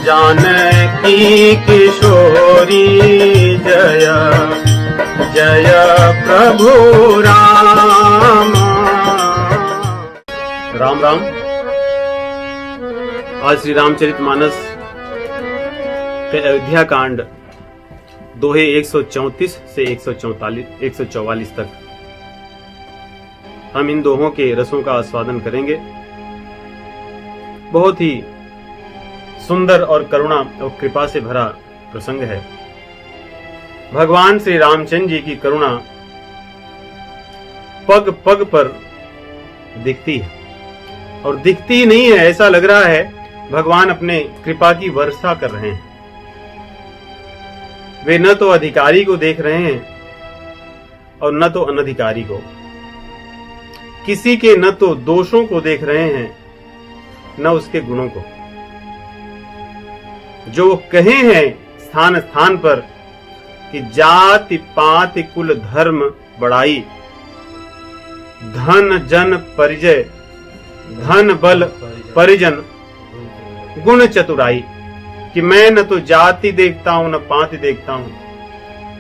जानकी किशोरी जय जय प्रभु राम। राम राम। आज श्री रामचरितमानस के अयोध्या कांड दोहे 134 से 144 तक हम इन दोहों के रसों का आस्वादन करेंगे। बहुत ही सुंदर और करुणा और कृपा से भरा प्रसंग है। भगवान श्री रामचंद्र जी की करुणा पग पग पर दिखती है, और दिखती ही नहीं है, ऐसा लग रहा है भगवान अपने कृपा की वर्षा कर रहे हैं। वे न तो अधिकारी को देख रहे हैं और न तो अनधिकारी को, किसी के न तो दोषों को देख रहे हैं न उसके गुणों को। जो कहे हैं स्थान स्थान पर कि जाति पाति कुल धर्म बड़ाई, धन जन परिजय, धन बल परिजन गुण चतुराई, कि मैं न तो जाति देखता हूं न पाति देखता हूं,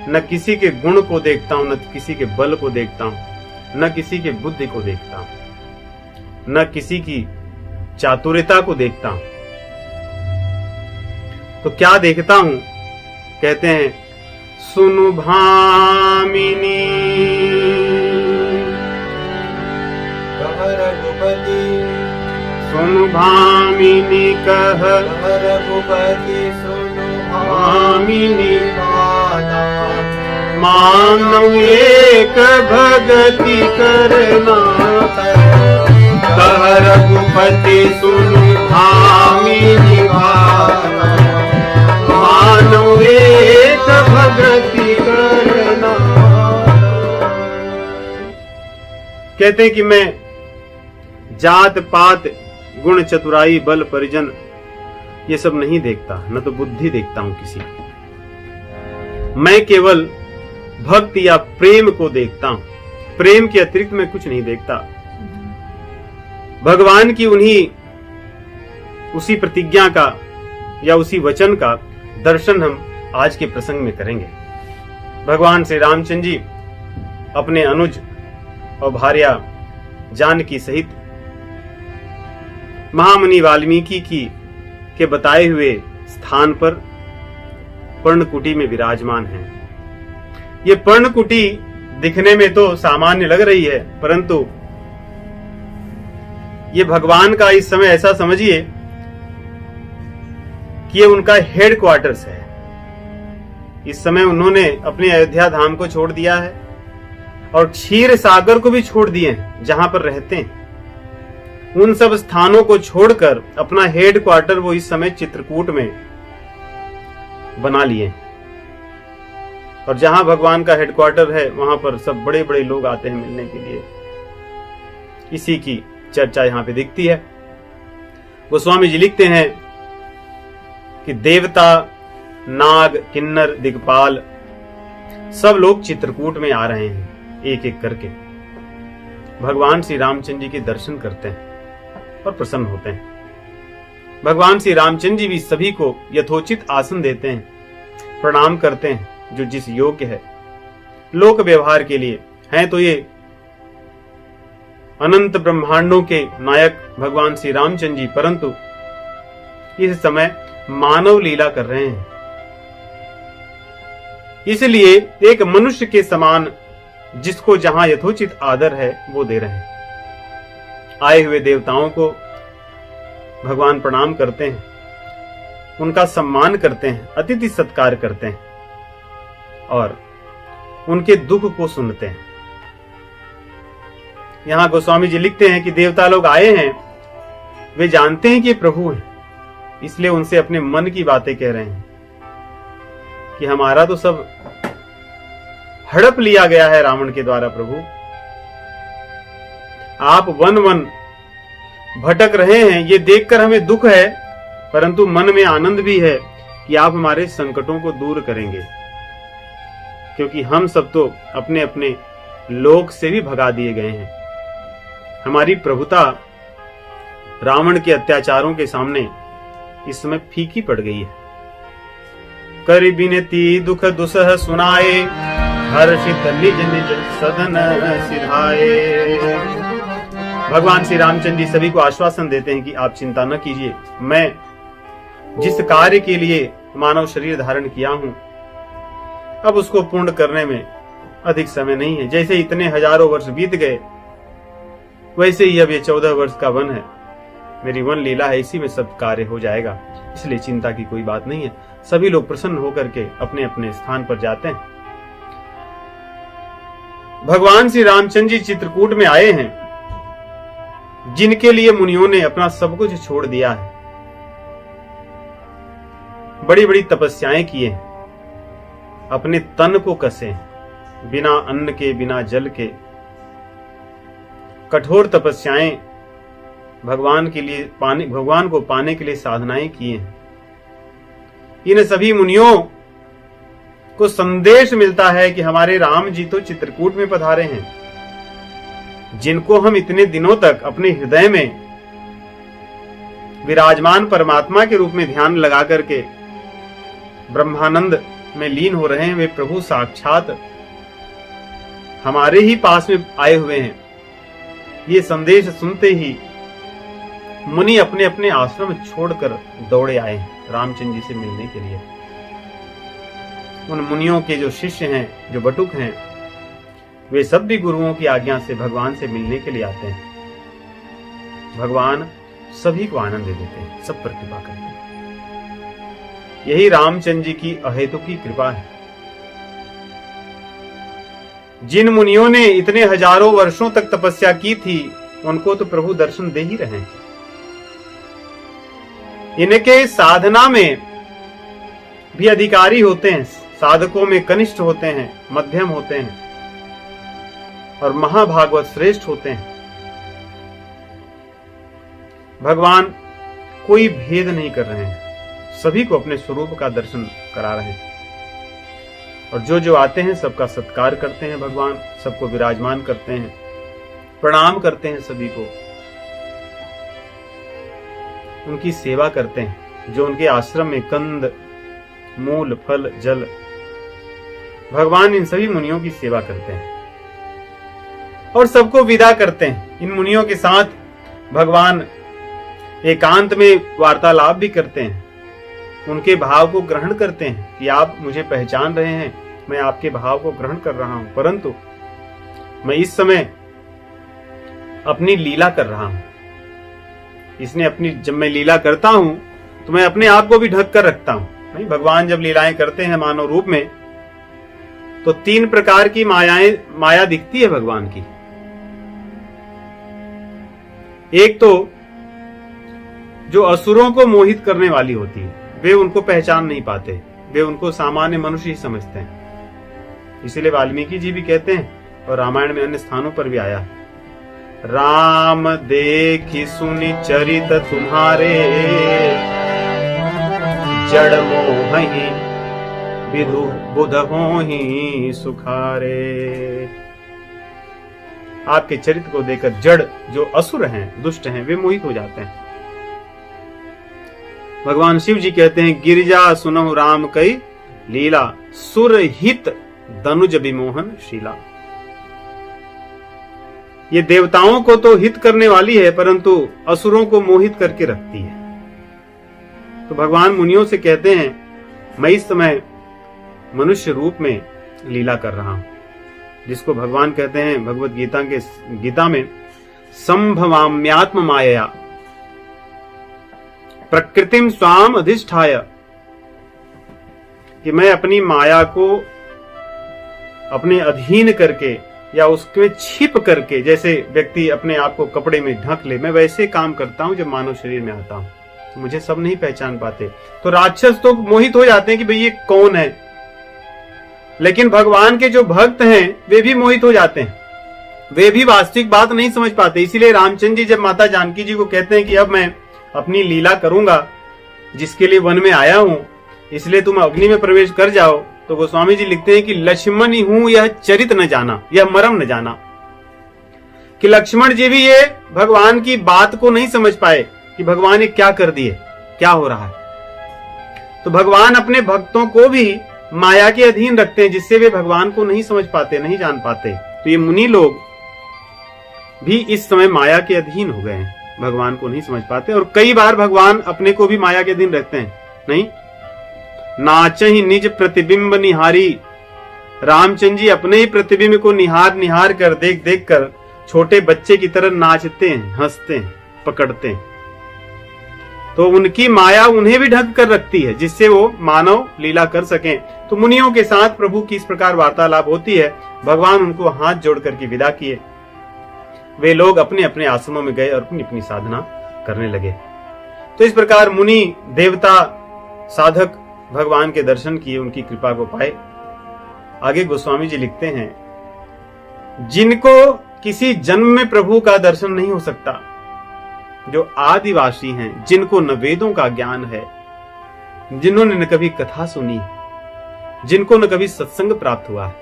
न किसी के गुण को देखता हूं न किसी के बल को देखता हूं, न किसी के बुद्धि को देखता हूं, न किसी की चातुर्यता को देखता हूं। तो क्या देखता हूं? कहते हैं सुनु भामिनी कह रघुपति, सुनु भामिनी कह रघुपति सुनु भामिनी माना, मानव एक भगति करना। कह रघुपति सुनु भामिनी माना, मानव एक भगति करना। कहते हैं कि मैं जात पात गुण चतुराई बल परिजन ये सब नहीं देखता, न तो बुद्धि देखता हूं किसी की। मैं केवल भक्ति या प्रेम को देखता हूं, प्रेम के अतिरिक्त मैं कुछ नहीं देखता। भगवान की उसी प्रतिज्ञा का या उसी वचन का दर्शन हम आज के प्रसंग में करेंगे। भगवान श्री रामचंद्र जी अपने अनुज और भार्या जानकी सहित महामुनि वाल्मीकि के बताए हुए स्थान पर पर्णकुटी में विराजमान हैं। ये पर्णकुटी दिखने में तो सामान्य लग रही है, परंतु ये भगवान का इस समय ऐसा समझिए कि ये उनका हेड क्वार्टर्स है। इस समय उन्होंने अपने अयोध्या धाम को छोड़ दिया है और क्षीर सागर को भी छोड़ दिए हैं जहां पर रहते हैं। उन सब स्थानों को छोड़कर अपना हेड क्वार्टर वो इस समय चित्रकूट में बना लिए, और जहां भगवान का हेड क्वार्टर है वहां पर सब बड़े बड़े लोग आते हैं मिलने के लिए। इसी की चर्चा यहां पे दिखती है। गोस्वामी जी लिखते हैं कि देवता नाग किन्नर दिग्पाल सब लोग चित्रकूट में आ रहे हैं, एक एक करके भगवान श्री रामचंद्र जी के दर्शन करते हैं और प्रसन्न होते हैं। भगवान श्री रामचंद्र जी भी सभी को यथोचित आसन देते हैं, प्रणाम करते हैं जो जिस योग्य है। लोक व्यवहार के लिए हैं तो ये अनंत ब्रह्मांडों के नायक भगवान श्री रामचंद्र जी, परंतु इस समय मानव लीला कर रहे हैं, इसलिए एक मनुष्य के समान जिसको जहां यथोचित आदर है वो दे रहे हैं। आए हुए देवताओं को भगवान प्रणाम करते हैं, उनका सम्मान करते हैं, अतिथि सत्कार करते हैं और उनके दुख को सुनते हैं। यहां गोस्वामी जी लिखते हैं कि देवता लोग आए हैं, वे जानते हैं कि प्रभु हैं, इसलिए उनसे अपने मन की बातें कह रहे हैं कि हमारा तो सब हड़प लिया गया है रावण के द्वारा। प्रभु आप वन वन भटक रहे हैं, ये देखकर हमें दुख है, परंतु मन में आनंद भी है कि आप हमारे संकटों को दूर करेंगे, क्योंकि हम सब तो अपने अपने लोक से भी भगा दिए गए हैं। हमारी प्रभुता रावण के अत्याचारों के सामने इस समय फीकी पड़ गई है। कर बिनती दुख दुसह सुनाए, हर्षित निज निज सदन सिधाए। भगवान श्री रामचंद्र जी सभी को आश्वासन देते हैं कि आप चिंता न कीजिए, मैं जिस कार्य के लिए मानव शरीर धारण किया हूं, अब उसको पूर्ण करने में अधिक समय नहीं है। जैसे इतने हजारों वर्ष बीत गए, वैसे ही अब ये 14 वर्ष का वन है, मेरी वन लीला है, इसी में सब कार्य हो जाएगा, इसलिए चिंता की कोई बात नहीं है। सभी लोग प्रसन्न होकर के अपने अपने स्थान पर जाते हैं। भगवान श्री रामचंद्र जी चित्रकूट में आए हैं, जिनके लिए मुनियों ने अपना सब कुछ छोड़ दिया है, बड़ी बड़ी तपस्याएं किए हैं, अपने तन को कसे हैं, बिना अन्न के बिना जल के कठोर तपस्याएं भगवान के लिए भगवान को पाने के लिए साधनाएं किए हैं। इन सभी मुनियों को संदेश मिलता है कि हमारे राम जी तो चित्रकूट में पधारे हैं, जिनको हम इतने दिनों तक अपने हृदय में विराजमान परमात्मा के रूप में ध्यान लगा करके ब्रह्मानंद में लीन हो रहे हैं, वे प्रभु साक्षात हमारे ही पास में आए हुए हैं। ये संदेश सुनते ही मुनि अपने अपने आश्रम छोड़कर दौड़े आए हैं रामचंद्र जी से मिलने के लिए। उन मुनियों के जो शिष्य हैं, जो बटुक हैं, वे सब भी गुरुओं की आज्ञा से भगवान से मिलने के लिए आते हैं। भगवान सभी को आनंद दे देते हैं, सब पर कृपा करते हैं। यही रामचंद्र जी की अहेतुकी कृपा है। जिन मुनियों ने इतने हजारों वर्षों तक तपस्या की थी, उनको तो प्रभु दर्शन दे ही रहे हैं। इनके साधना में भी अधिकारी होते हैं, साधकों में कनिष्ठ होते हैं, मध्यम होते हैं और महाभागवत श्रेष्ठ होते हैं। भगवान कोई भेद नहीं कर रहे हैं, सभी को अपने स्वरूप का दर्शन करा रहे हैं। और जो जो आते हैं सबका सत्कार करते हैं, भगवान सबको विराजमान करते हैं, प्रणाम करते हैं, सभी को उनकी सेवा करते हैं। जो उनके आश्रम में कंद मूल फल जल, भगवान इन सभी मुनियों की सेवा करते हैं और सबको विदा करते हैं। इन मुनियों के साथ भगवान एकांत में वार्तालाप भी करते हैं, उनके भाव को ग्रहण करते हैं कि आप मुझे पहचान रहे हैं, मैं आपके भाव को ग्रहण कर रहा हूं, परंतु मैं इस समय अपनी लीला कर रहा हूं। जब मैं लीला करता हूं तो मैं अपने आप को भी ढक कर रखता हूं। नहीं, भगवान जब लीलाएं करते हैं मानव रूप में, तो 3 प्रकार की माया दिखती है भगवान की। एक तो जो असुरों को मोहित करने वाली होती है, वे उनको पहचान नहीं पाते, वे उनको सामान्य मनुष्य ही समझते हैं। इसीलिए वाल्मीकि जी भी कहते हैं और रामायण में अन्य स्थानों पर भी आया, राम देखी सुनी चरित तुम्हारे, जड़ मोहि विदु बुध होहि सुखारे। आपके चरित्र को देखकर जड़ जो असुर हैं, दुष्ट हैं, वे मोहित हो जाते हैं। भगवान शिव जी कहते हैं, गिरिजा सुनहु राम कई लीला, सुर हित दनुज विमोहन शीला। ये देवताओं को तो हित करने वाली है, परंतु असुरों को मोहित करके रखती है। तो भगवान मुनियों से कहते हैं, मैं इस समय मनुष्य रूप में लीला कर रहा हूं, जिसको भगवान कहते हैं भगवत गीता में संभवाम्यात्म माया प्रकृतिम स्वाम अधिष्ठाय, कि मैं अपनी माया को अपने अधीन करके या उसके छिप करके, जैसे व्यक्ति अपने आप को कपड़े में ढक ले, मैं वैसे काम करता हूं जब मानव शरीर में आता हूं। तो मुझे सब नहीं पहचान पाते, तो राक्षस तो मोहित हो जाते हैं कि भाई ये कौन है, लेकिन भगवान के जो भक्त हैं वे भी मोहित हो जाते हैं, वे भी वास्तविक बात नहीं समझ पाते। इसीलिए रामचंद्र जी जब माता जानकी जी को कहते हैं कि अब मैं अपनी लीला करूंगा, जिसके लिए वन में आया हूं, इसलिए तुम अग्नि में प्रवेश कर जाओ, तो गोस्वामी जी लिखते हैं कि लक्ष्मण ही हूं यह चरित न जाना, यह मरम न जाना, कि लक्ष्मण जी भी ये भगवान की बात को नहीं समझ पाए कि भगवान ने क्या कर दिए। क्या हो रहा है। तो भगवान अपने भक्तों को भी माया के अधीन रखते हैं, जिससे वे भगवान को नहीं समझ पाते, नहीं जान पाते। तो ये मुनि लोग भी इस समय माया के अधीन हो गए हैं, भगवान को नहीं समझ पाते। और कई बार भगवान अपने को भी माया के अधीन रखते हैं। नहीं, नाचहि निज प्रतिबिंब निहारी, रामचंद्र जी अपने ही प्रतिबिंब को निहार निहार कर, देख देख कर छोटे बच्चे की तरह नाचते हैं, हंसते हैं, पकड़ते हैं। तो उनकी माया उन्हें भी ढक कर रखती है, जिससे वो मानव लीला कर सकें। तो मुनियों के साथ प्रभु की इस प्रकार वार्तालाप होती है। भगवान उनको हाथ जोड़ करके विदा किए। वे लोग अपने अपने आश्रमों में गए और अपनी अपनी साधना करने लगे। तो इस प्रकार मुनि, देवता, साधक भगवान के दर्शन किए, उनकी कृपा को पाए। आगे गोस्वामी जी लिखते हैं, जिनको किसी जन्म में प्रभु का दर्शन नहीं हो सकता, जो आदिवासी हैं, जिनको न वेदों का ज्ञान है, जिन्होंने न कभी कथा सुनी, जिनको न कभी सत्संग प्राप्त हुआ है,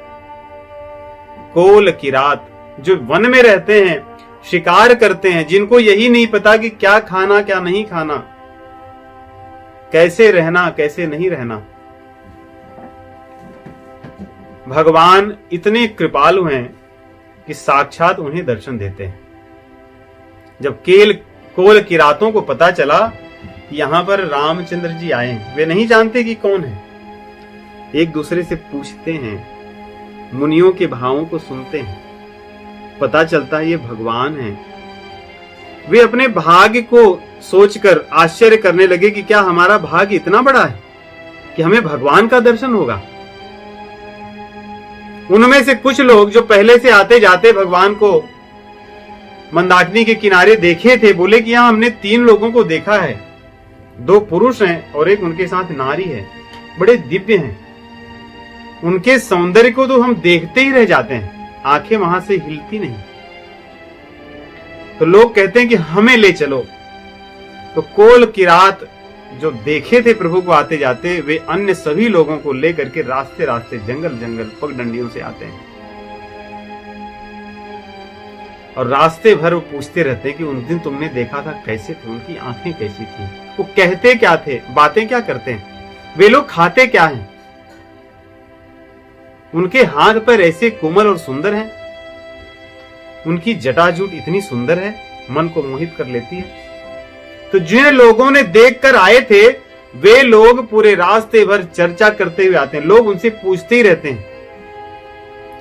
कोल किरात, जो वन में रहते हैं, शिकार करते हैं, जिनको यही नहीं पता कि क्या खाना क्या नहीं खाना, कैसे रहना कैसे नहीं रहना, भगवान इतने कृपालु हैं कि साक्षात उन्हें दर्शन देते हैं। जब कोल किरातों को पता चला कि यहां पर रामचंद्र जी आए हैं, वे नहीं जानते कि कौन है, एक दूसरे से पूछते हैं, मुनियों के भावों को सुनते हैं, पता चलता है ये भगवान हैं। वे अपने भाग्य को सोचकर आश्चर्य करने लगे कि क्या हमारा भाग्य इतना बड़ा है कि हमें भगवान का दर्शन होगा। उनमें से कुछ लोग जो पहले से आते जाते भगवान को मंदाकिनी के किनारे देखे थे, बोले कि यहां हमने 3 लोगों को देखा है, 2 पुरुष हैं और एक उनके साथ नारी है, बड़े दिव्य हैं, उनके सौंदर्य को तो हम देखते ही रह जाते हैं, आंखें वहां से हिलती नहीं। तो लोग कहते हैं कि हमें ले चलो। तो कोल किरात जो देखे थे प्रभु को आते जाते, वे अन्य सभी लोगों को लेकर के रास्ते रास्ते, जंगल जंगल, पगडंडियों से आते हैं और रास्ते भर वो पूछते रहते हैं कि उन दिन तुमने देखा था, कैसे थे, उनकी आंखें कैसी थी, वो कहते क्या थे, बातें क्या करते हैं, वे लोग खाते क्या हैं, उनके हाथ पर ऐसे कोमल और सुंदर हैं, उनकी जटाजूट इतनी सुंदर है, मन को मोहित कर लेती है। तो जिन लोगों ने देखकर आए थे, वे लोग पूरे रास्ते भर चर्चा करते हुए आते हैं, लोग उनसे पूछते ही रहते हैं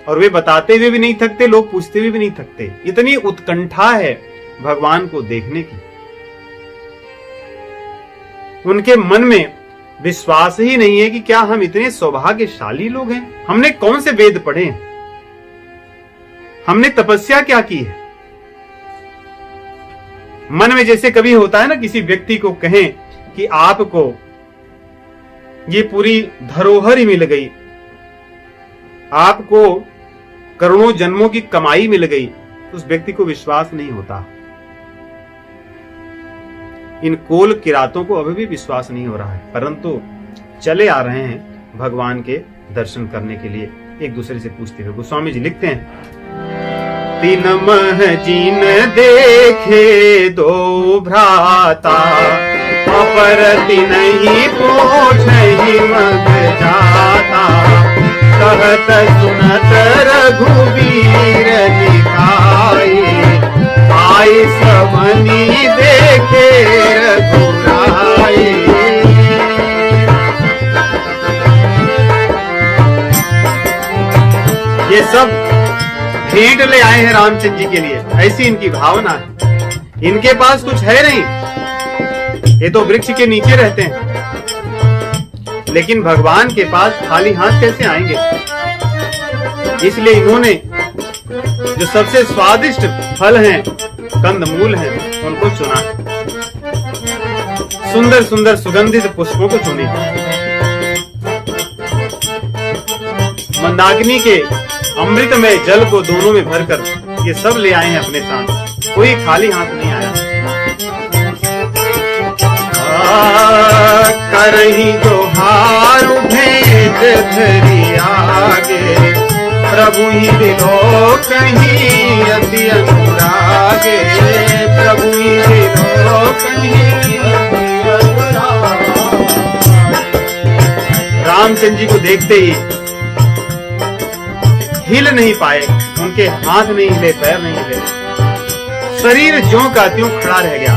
और वे बताते हुए भी नहीं थकते, लोग पूछते हुए भी नहीं थकते। इतनी उत्कंठा है भगवान को देखने की, उनके मन में विश्वास ही नहीं है कि क्या हम इतने सौभाग्यशाली लोग हैं। हमने कौन से वेद पढ़े हैं, हमने तपस्या क्या की है। मन में जैसे कभी होता है ना, किसी व्यक्ति को कहें कि आपको ये पूरी धरोहर ही मिल गई, आपको करोड़ों जन्मों की कमाई मिल गई, तो उस व्यक्ति को विश्वास नहीं होता। इन कोल किरातों को अभी भी विश्वास नहीं हो रहा है, परंतु चले आ रहे हैं भगवान के दर्शन करने के लिए, एक दूसरे से पूछते हुए। गोस्वामी जी लिखते हैं, 3 मह जीन देखे 2 भ्राता, अपर नहीं पूछहि मग जाता, कहत सुनत रघुबीर दिखाई, आई समनी देखे रघुराई। ये सब भेंट ले आए हैं रामचंद्र जी के लिए, ऐसी इनकी भावना है। इनके पास कुछ है नहीं, ये तो वृक्ष के नीचे रहते हैं, लेकिन भगवान के पास खाली हाथ कैसे आएंगे। इसलिए इन्होंने जो सबसे स्वादिष्ट फल हैं, कंदमूल हैं, उनको चुना, सुंदर सुंदर सुगंधित पुष्पों को चुने, मंदाकिनी के अमृतमय जल को दोनों में भरकर ये सब ले आए हैं अपने साथ, कोई खाली हाथ नहीं आया। करही जो हारु भेंट धरी आगे, प्रभु ही दिलो कहीं अति अनुरागे, प्रभु ही दिलो कहीं अति अनुरागे। रामचंद्र जी को देखते ही हिल नहीं पाए, उनके हाथ नहीं हिले, पैर नहीं हिले, शरीर ज्यों का त्यों खड़ा रह गया।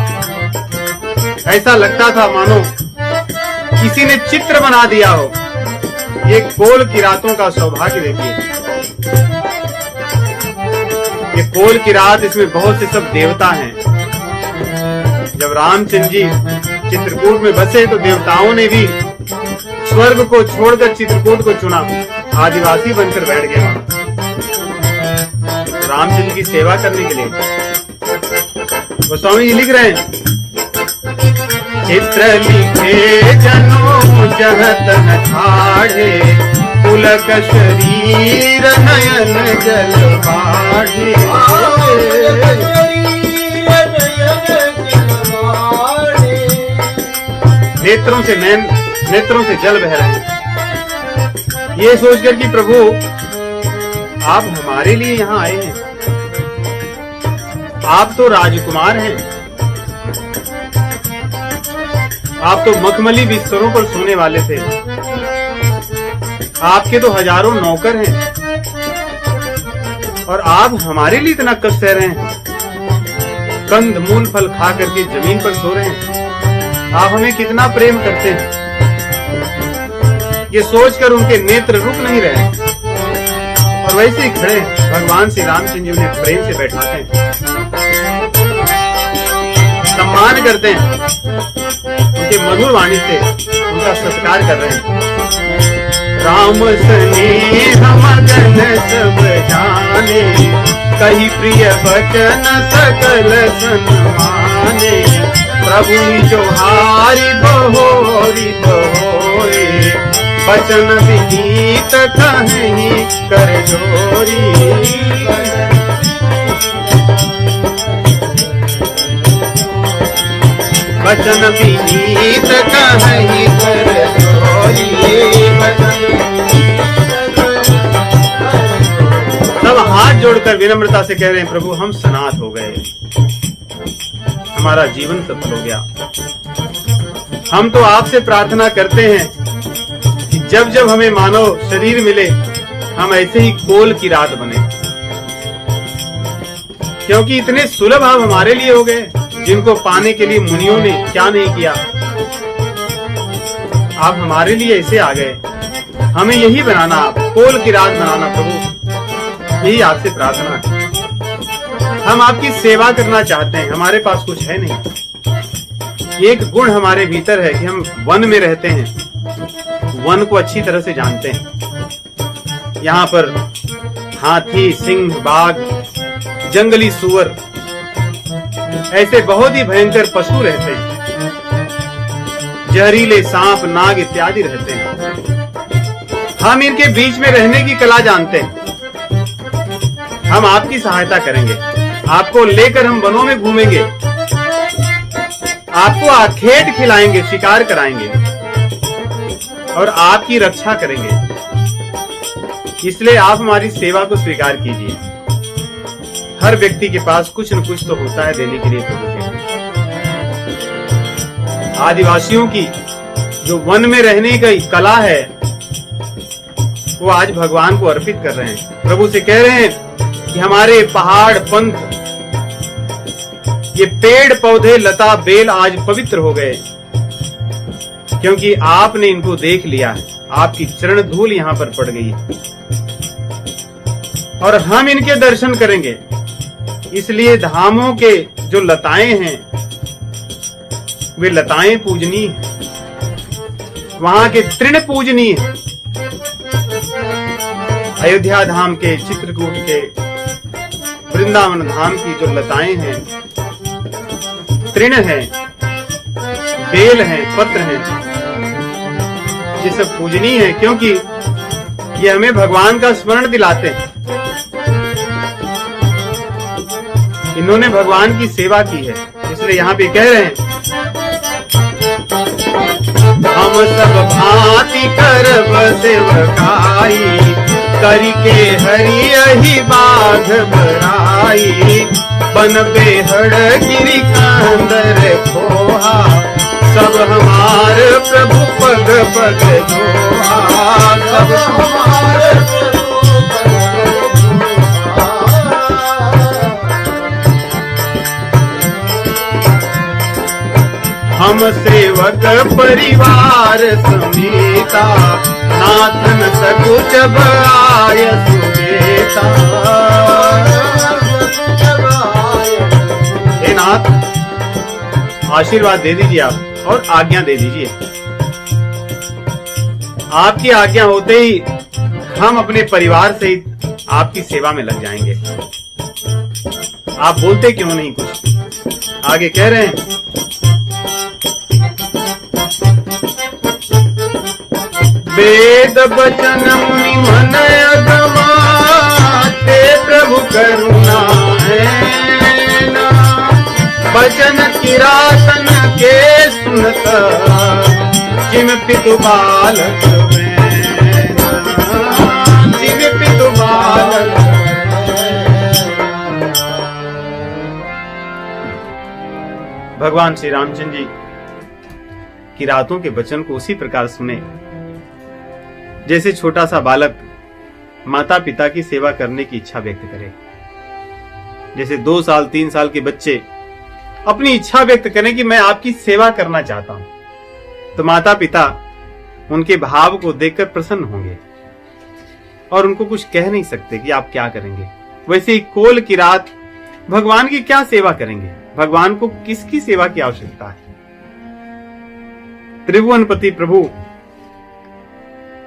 ऐसा लगता था मानो किसी ने चित्र बना दिया हो। ये कोल किरातों का सौभाग्य देखिए। ये कोल किरात, इसमें बहुत से सब देवता हैं। जब रामचंद्र जी चित्रकूट में बसे तो देवताओं ने भी स्वर्ग को छोड़कर चित्रकूट को चुना, आदिवासी बनकर बैठ गए वहां रामचंद्र की सेवा करने के लिए। गोस्वामी जी लिख रहे हैं, चित्र लिखे जनो जहत न ठाढ़े, पुलक शरीर नयन जल बाढ़े। नेत्रों से जल बह रहे हैं, ये सोचकर कि प्रभु आप हमारे लिए यहाँ आए हैं। आप तो राजकुमार हैं, आप तो मखमली बिस्तरों पर सोने वाले थे, आपके तो हजारों नौकर हैं, और आप हमारे लिए इतना कष्ट सह रहे हैं, कंद मूल फल खा करके जमीन पर सो रहे हैं। आप हमें कितना प्रेम करते हैं। ये सोचकर उनके नेत्र रुक नहीं रहे, और वैसे ही खड़े भगवान श्री रामचंद्र जी उन्हें प्रेम से बैठाते हैं, सम्मान करते हैं, उनके मधुर वाणी से उनका सत्कार कर रहे हैं। राम स्नेह मगन सब जाने, कही प्रिय वचन सकल सन्माने, प्रभु जो हारी बहोरी बहोरे, बचन विनीत कहीं कर जोरी। बचन विनीत कहीं कर जोरी। सब हाथ जोड़कर विनम्रता से कह रहे हैं, प्रभु हम सनाथ हो गए, हमारा जीवन सफल हो गया। हम तो आपसे प्रार्थना करते हैं कि जब जब हमें मानव शरीर मिले, हम ऐसे ही कोल की रात बने, क्योंकि इतने सुलभ आप हमारे लिए हो गए, जिनको पाने के लिए मुनियों ने क्या नहीं किया। आप हमारे लिए ऐसे आ गए, हमें यही बनाना, आप कोल की रात बनाना प्रभु, यही आपसे प्रार्थना है। हम आपकी सेवा करना चाहते हैं, हमारे पास कुछ है नहीं। एक गुण हमारे भीतर है कि हम वन में रहते हैं, वन को अच्छी तरह से जानते हैं। यहाँ पर हाथी, सिंह, बाघ, जंगली सुअर, ऐसे बहुत ही भयंकर पशु रहते हैं। जहरीले सांप, नाग इत्यादि रहते हैं। हम इनके बीच में रहने की कला जानते हैं। हम आपकी सहायता करेंगे, आपको लेकर हम वनों में घूमेंगे, आपको आखेट खिलाएंगे, शिकार कराएंगे और आपकी रक्षा करेंगे। इसलिए आप हमारी सेवा को स्वीकार कीजिए। हर व्यक्ति के पास कुछ न कुछ तो होता है देने के लिए प्रभु के। आदिवासियों की जो वन में रहने की कला है, वो आज भगवान को अर्पित कर रहे हैं। प्रभु से कह रहे हैं कि हमारे पहाड़, पंथ, ये पेड़ पौधे, लता बेल आज पवित्र हो गए, क्योंकि आपने इनको देख लिया है। आपकी चरण धूल यहाँ पर पड़ गई है और हम इनके दर्शन करेंगे। इसलिए धामों के जो लताएं हैं, वे लताएं पूजनीय हैं, वहां के तृण पूजनीय हैं। अयोध्या धाम के, चित्रकूट के, वृंदावन धाम की जो लताएं हैं, तृण हैं, बेल हैं, पत्र हैं, ये सब पूजनीय है, क्योंकि ये हमें भगवान का स्मरण दिलाते हैं। इन्होंने भगवान की सेवा की है, इसलिए यहाँ पे कह रहे हैं, हम सब भांति करब सेवकाई, करके हरि बाघ बराई, बन बेहड़ गिरी कांदर खोहा, सब हमार प्रभु पग पग जोहा। हम सेवक परिवार समेता, नाथ न सकुच आय सुमेता। हे नाथ, आशीर्वाद दे दीजिए आप और आज्ञा दे दीजिए। आपकी आज्ञा होते ही हम अपने परिवार सहित आपकी सेवा में लग जाएंगे। आप बोलते क्यों नहीं कुछ? आगे कह रहे हैं, वेद वचन मुनि मन अगमाते, प्रभु करुणा है ना, वचन किरातन के सुनत, जिम पितु बालक मैना, जिम पितु बालक। भगवान श्री रामचंद्र जी किरातों के वचन को उसी प्रकार सुने जैसे छोटा सा बालक माता पिता की सेवा करने की इच्छा व्यक्त करे। जैसे 2 साल 3 साल के बच्चे अपनी इच्छा व्यक्त करें कि मैं आपकी सेवा करना चाहता हूं, तो माता पिता उनके भाव को देखकर प्रसन्न होंगे और उनको कुछ कह नहीं सकते कि आप क्या करेंगे। वैसे ही कोल किरात भगवान की क्या सेवा करेंगे? भगवान को किसकी सेवा की आवश्यकता है? त्रिभुवनपति प्रभु,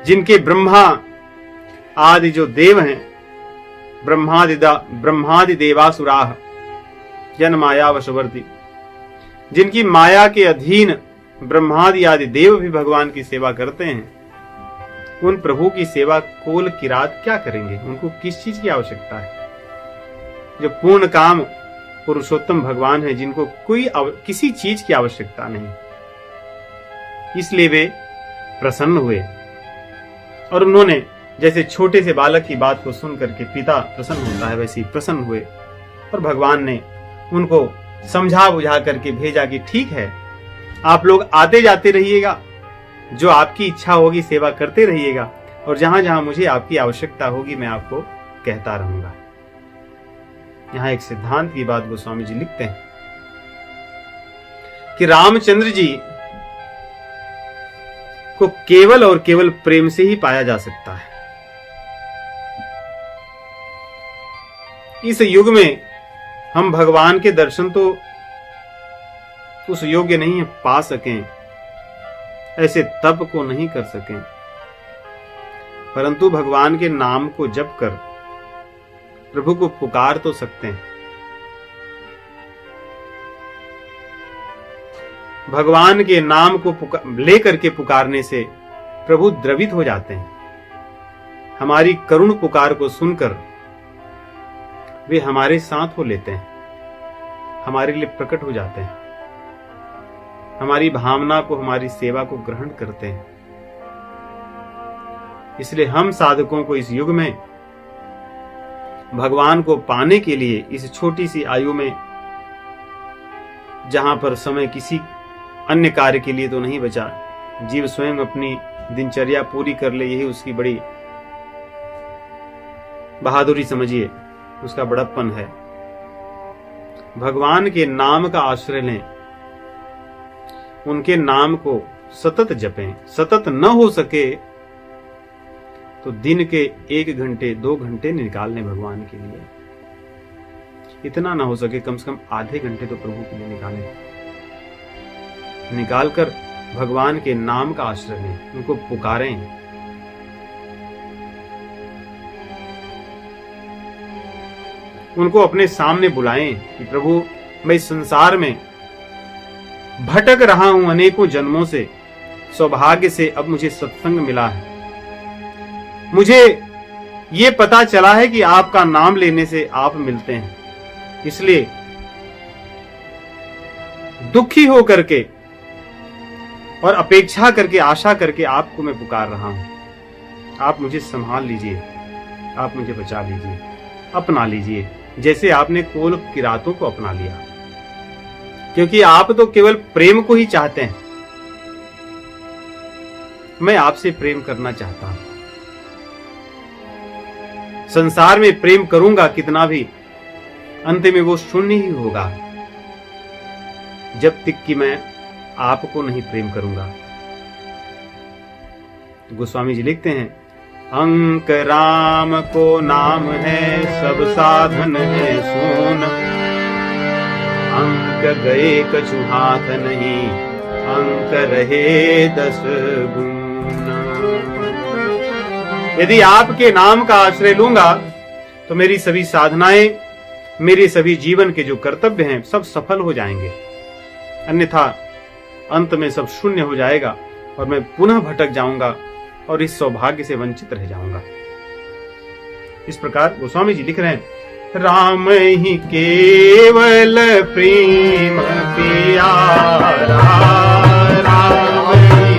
जिनके ब्रह्मा आदि जो देव हैं, ब्रह्मादि देवासुराः जन माया वशवर्ती, जिनकी माया के अधीन ब्रह्मादि आदि देव भी भगवान की सेवा करते हैं, उन प्रभु की सेवा कोल किरात क्या करेंगे? उनको किस चीज की आवश्यकता है? जो पूर्ण काम पुरुषोत्तम भगवान है, जिनको किसी चीज की आवश्यकता नहीं, इसलिए वे प्रसन्न हुए और उन्होंने जैसे छोटे से बालक की बात को सुन करके पिता प्रसन्न होता है, वैसे ही प्रसन्न हुए और भगवान ने उनको समझा बुझा करके भेजा कि ठीक है, आप लोग आते जाते रहिएगा, जो आपकी इच्छा होगी सेवा करते रहिएगा, और जहां जहां मुझे आपकी आवश्यकता होगी मैं आपको कहता रहूंगा। यहां एक सिद्धांत की बात गोस्वामी जी लिखते हैं कि रामचंद्र जी को केवल और केवल प्रेम से ही पाया जा सकता है। इस युग में हम भगवान के दर्शन तो उस योग्य नहीं है पा सकें, ऐसे तप को नहीं कर सकें, परंतु भगवान के नाम को जप कर प्रभु को पुकार तो सकते हैं। भगवान के नाम को लेकर के पुकारने से प्रभु द्रवित हो जाते हैं। हमारी करुण पुकार को सुनकर वे हमारे साथ हो लेते हैं, हमारे लिए प्रकट हो जाते हैं, हमारी भावना को, हमारी सेवा को ग्रहण करते हैं। इसलिए हम साधकों को इस युग में भगवान को पाने के लिए इस छोटी सी आयु में, जहां पर समय किसी अन्य कार्य के लिए तो नहीं बचा, जीव स्वयं अपनी दिनचर्या पूरी कर ले, यही उसकी बड़ी बहादुरी समझिए, उसका बड़प्पन है। भगवान के नाम का आश्रय लें, उनके नाम को सतत जपें। सतत न हो सके तो दिन के 1 घंटे 2 घंटे निकाल लें भगवान के लिए। इतना ना हो सके कम से कम आधे घंटे तो प्रभु के लिए निकालें। निकालकर भगवान के नाम का आश्रय लें, उनको पुकारें। उनको अपने सामने बुलाएं कि प्रभु, मैं इस संसार में भटक रहा हूं अनेकों जन्मों से, सौभाग्य से अब मुझे सत्संग मिला है। मुझे ये पता चला है कि आपका नाम लेने से आप मिलते हैं, इसलिए दुखी हो करके और अपेक्षा करके, आशा करके आपको मैं पुकार रहा हूं। आप मुझे संभाल लीजिए, आप मुझे बचा लीजिए, अपना लीजिए, जैसे आपने कोल किरातों को अपना लिया। क्योंकि आप तो केवल प्रेम को ही चाहते हैं, मैं आपसे प्रेम करना चाहता हूं। संसार में प्रेम करूंगा कितना भी, अंत में वो शून्य ही होगा, जब तक कि मैं आपको नहीं प्रेम करूंगा। गोस्वामी जी लिखते हैं, अंक राम को नाम है, सब साधन है सोन। अंक गए कछु हाथ नहीं, अंक रहे 10 गुण। यदि आपके नाम का आश्रय लूंगा तो मेरी सभी साधनाएं, मेरे सभी जीवन के जो कर्तव्य हैं सब सफल हो जाएंगे, अन्यथा अंत में सब शून्य हो जाएगा और मैं पुनः भटक जाऊंगा और इस सौभाग्य से वंचित रह जाऊंगा। इस प्रकार गोस्वामी जी लिख रहे हैं, राम ही केवल प्रेम प्यारा, राम ही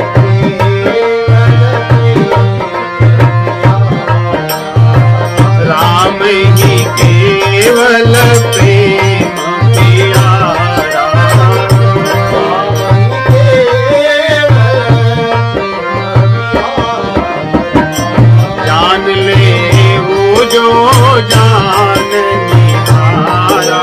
राम ही केवल प्रेम प्यारा, जान ले वो जो जान निहारा।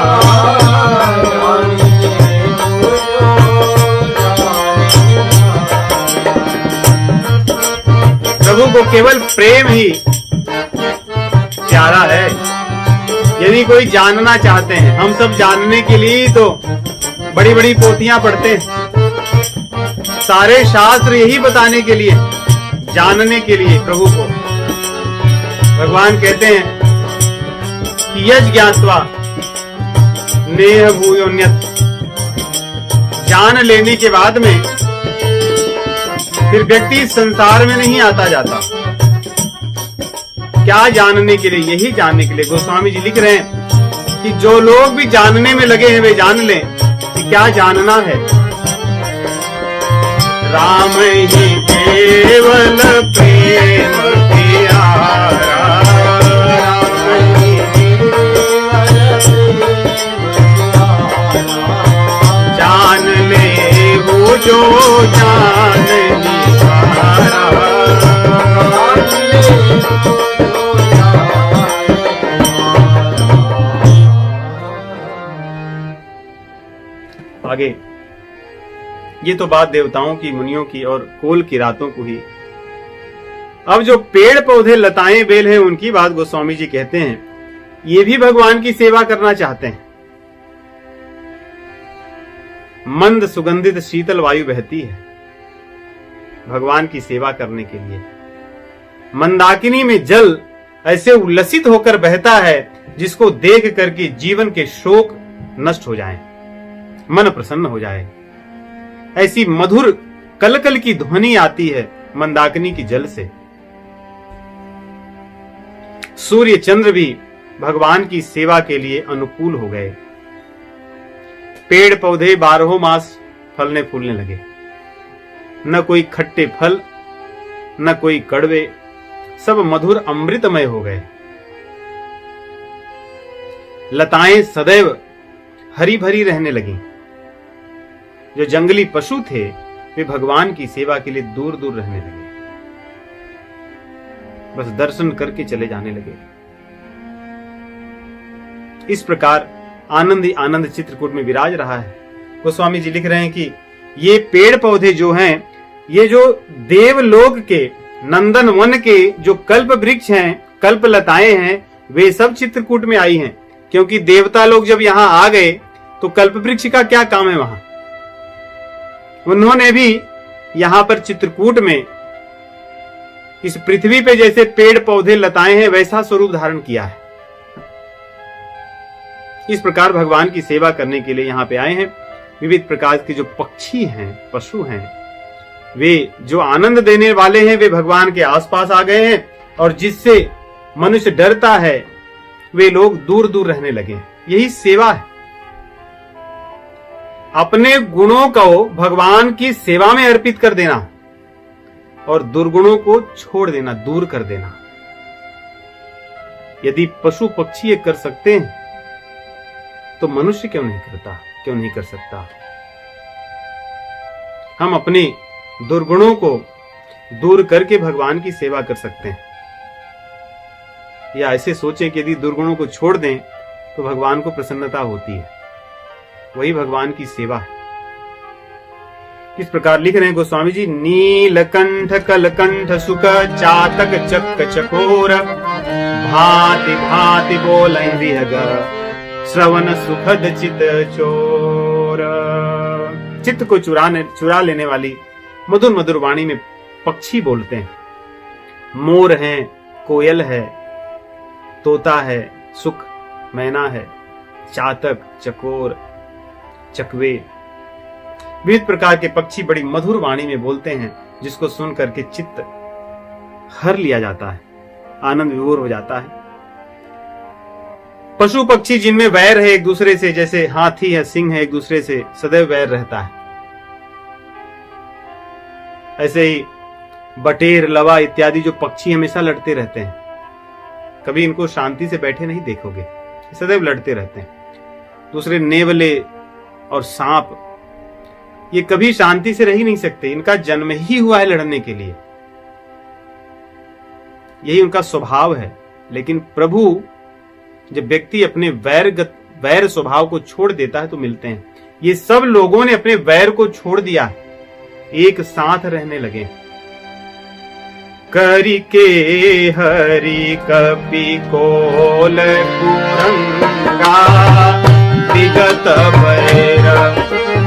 प्रभु को केवल प्रेम ही प्यारा है। यदि कोई जानना चाहते हैं, हम सब जानने के लिए तो बड़ी बड़ी पोथियां पढ़ते हैं, सारे शास्त्र यही बताने के लिए, जानने के लिए प्रभु को। भगवान कहते हैं कि यज ज्ञात्वा नेह भूयोन्यत, जान लेने के बाद में फिर व्यक्ति संसार में नहीं आता जाता। क्या जानने के लिए? यही जानने के लिए। गोस्वामी जी लिख रहे हैं कि जो लोग भी जानने में लगे हैं वे जान लें कि क्या जानना है। राम ही केवल प्रेम प्यारा, राम ही जान ले वो जो जान निहारा। आगे ये तो बात देवताओं की, मुनियों की और कोल की रातों को ही। अब जो पेड़ पौधे लताएं बेल हैं उनकी बात गोस्वामी जी कहते हैं, ये भी भगवान की सेवा करना चाहते हैं। मंद सुगंधित शीतल वायु बहती है भगवान की सेवा करने के लिए। मंदाकिनी में जल ऐसे उल्लसित होकर बहता है जिसको देख करके जीवन के शोक नष्ट हो जाएं, मन प्रसन्न हो जाए। ऐसी मधुर कलकल की ध्वनि आती है मंदाकिनी की जल से। सूर्य चंद्र भी भगवान की सेवा के लिए अनुकूल हो गए। पेड़ पौधे 12 मास फलने फूलने लगे। न कोई खट्टे फल, न कोई कड़वे, सब मधुर अमृतमय हो गए। लताएं सदैव हरी भरी रहने लगी। जो जंगली पशु थे वे भगवान की सेवा के लिए दूर दूर रहने लगे, बस दर्शन करके चले जाने लगे। इस प्रकार आनंद ही आनंद चित्रकूट में विराज रहा है। गोस्वामी जी लिख रहे हैं कि ये पेड़ पौधे जो हैं, ये जो देवलोक के नंदन वन के जो कल्प वृक्ष हैं, कल्प लताएं हैं, वे सब चित्रकूट में आई हैं। क्योंकि देवता लोग जब यहां आ गए तो कल्प वृक्ष का क्या काम है वहां? उन्होंने भी यहां पर चित्रकूट में इस पृथ्वी पे जैसे पेड़ पौधे लताएं हैं वैसा स्वरूप धारण किया है। इस प्रकार भगवान की सेवा करने के लिए यहां पे आए हैं। विविध प्रकार के जो पक्षी हैं, पशु हैं, वे जो आनंद देने वाले हैं वे भगवान के आसपास आ गए हैं, और जिससे मनुष्य डरता है वे लोग दूर दूर रहने लगे। यही सेवा है, अपने गुणों को भगवान की सेवा में अर्पित कर देना और दुर्गुणों को छोड़ देना, दूर कर देना। यदि पशु पक्षी ये कर सकते हैं तो मनुष्य क्यों नहीं करता, क्यों नहीं कर सकता? हम अपने दुर्गुणों को दूर करके भगवान की सेवा कर सकते हैं। या ऐसे सोचें कि यदि दुर्गुणों को छोड़ दें तो भगवान को प्रसन्नता होती है। वही भगवान की सेवा है। किस प्रकार लिख रहे हैं गोस्वामी जी, नीलकंठ कलकंठ सुख चातक चक चकोर भांति भांति बोलै विहग श्रवण सुखद चित चोर। चित्त को चुरा लेने वाली मधुर मधुर वाणी में पक्षी बोलते हैं। मोर है, कोयल है, तोता है, सुख मैना है, चातक, चकोर, चकवे, विविध प्रकार के पक्षी बड़ी मधुर वाणी में बोलते हैं, जिसको सुन करके चित्त हर लिया जाता है, आनंद विभोर हो जाता है। पशु पक्षी जिनमें वैर है एक दूसरे से, जैसे हाथी है, सिंह है, एक दूसरे से सदैव वैर रहता है। ऐसे ही बटेर, लवा इत्यादि जो पक्षी हमेशा लड़ते रहते हैं, कभी इनको शांति से बैठे नहीं देखोगे, सदैव लड़ते रहते हैं। दूसरे नेवले और सांप, ये कभी शांति से रह ही नहीं सकते, इनका जन्म ही हुआ है लड़ने के लिए, यही उनका स्वभाव है। लेकिन प्रभु जब व्यक्ति अपने वैर स्वभाव को छोड़ देता है तो मिलते हैं। ये सब लोगों ने अपने वैर को छोड़ दिया, एक साथ रहने लगे। करी के हरि कपि कोल कुरंगा विगत वैर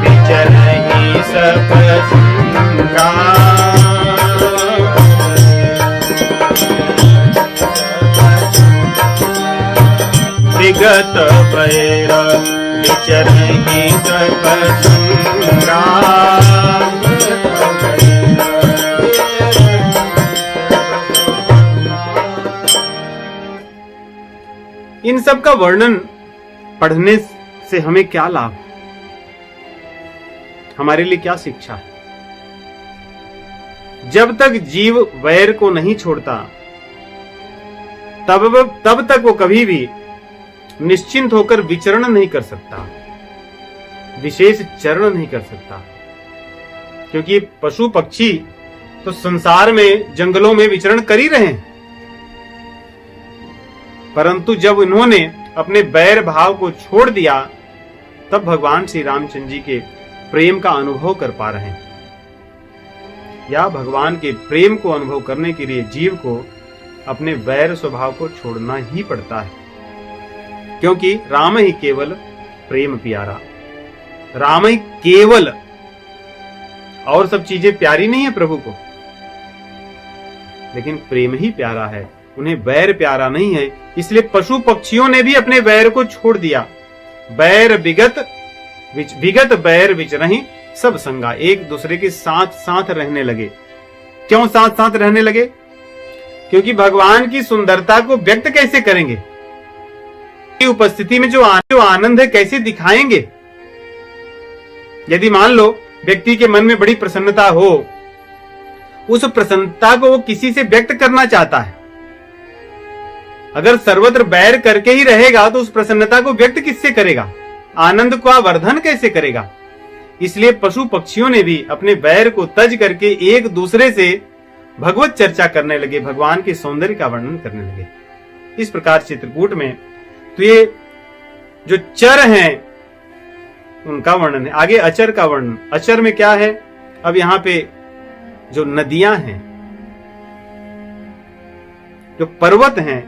विचरहि सब संगा। विगत वैर विचरहि सब संगा। इन सब का वर्णन पढ़ने से हमें क्या लाभ, हमारे लिए क्या शिक्षा है? जब तक जीव वैर को नहीं छोड़ता तब तक वो कभी भी निश्चिंत होकर विचरण नहीं कर सकता, विशेष चरण नहीं कर सकता। क्योंकि पशु पक्षी तो संसार में जंगलों में विचरण कर ही रहे हैं, परंतु जब उन्होंने अपने बैर भाव को छोड़ दिया तब भगवान श्री रामचंद्र जी के प्रेम का अनुभव कर पा रहे हैं। या भगवान के प्रेम को अनुभव करने के लिए जीव को अपने वैर स्वभाव को छोड़ना ही पड़ता है, क्योंकि राम ही केवल प्रेम प्यारा, राम ही केवल, और सब चीजें प्यारी नहीं है प्रभु को, लेकिन प्रेम ही प्यारा है, उन्हें वैर प्यारा नहीं है। इसलिए पशु पक्षियों ने भी अपने वैर को छोड़ दिया। बैर विगत बैर विचरहि सब संगा, एक दूसरे के साथ साथ रहने लगे। क्यों साथ साथ रहने लगे? क्योंकि भगवान की सुंदरता को व्यक्त कैसे करेंगे, उपस्थिति में जो आनंद है कैसे दिखाएंगे। यदि मान लो व्यक्ति के मन में बड़ी प्रसन्नता हो, उस प्रसन्नता को वो किसी से व्यक्त करना चाहता है, अगर सर्वत्र बैर करके ही रहेगा तो उस प्रसन्नता को व्यक्त किससे करेगा, आनंद का वर्धन कैसे करेगा। इसलिए पशु पक्षियों ने भी अपने बैर को तज करके एक दूसरे से भगवत चर्चा करने लगे, भगवान के सौंदर्य का वर्णन करने लगे। इस प्रकार चित्रकूट में तो ये जो चर हैं उनका वर्णन है, आगे अचर का वर्णन। अचर में क्या है, अब यहां पे जो नदियां हैं, जो पर्वत हैं,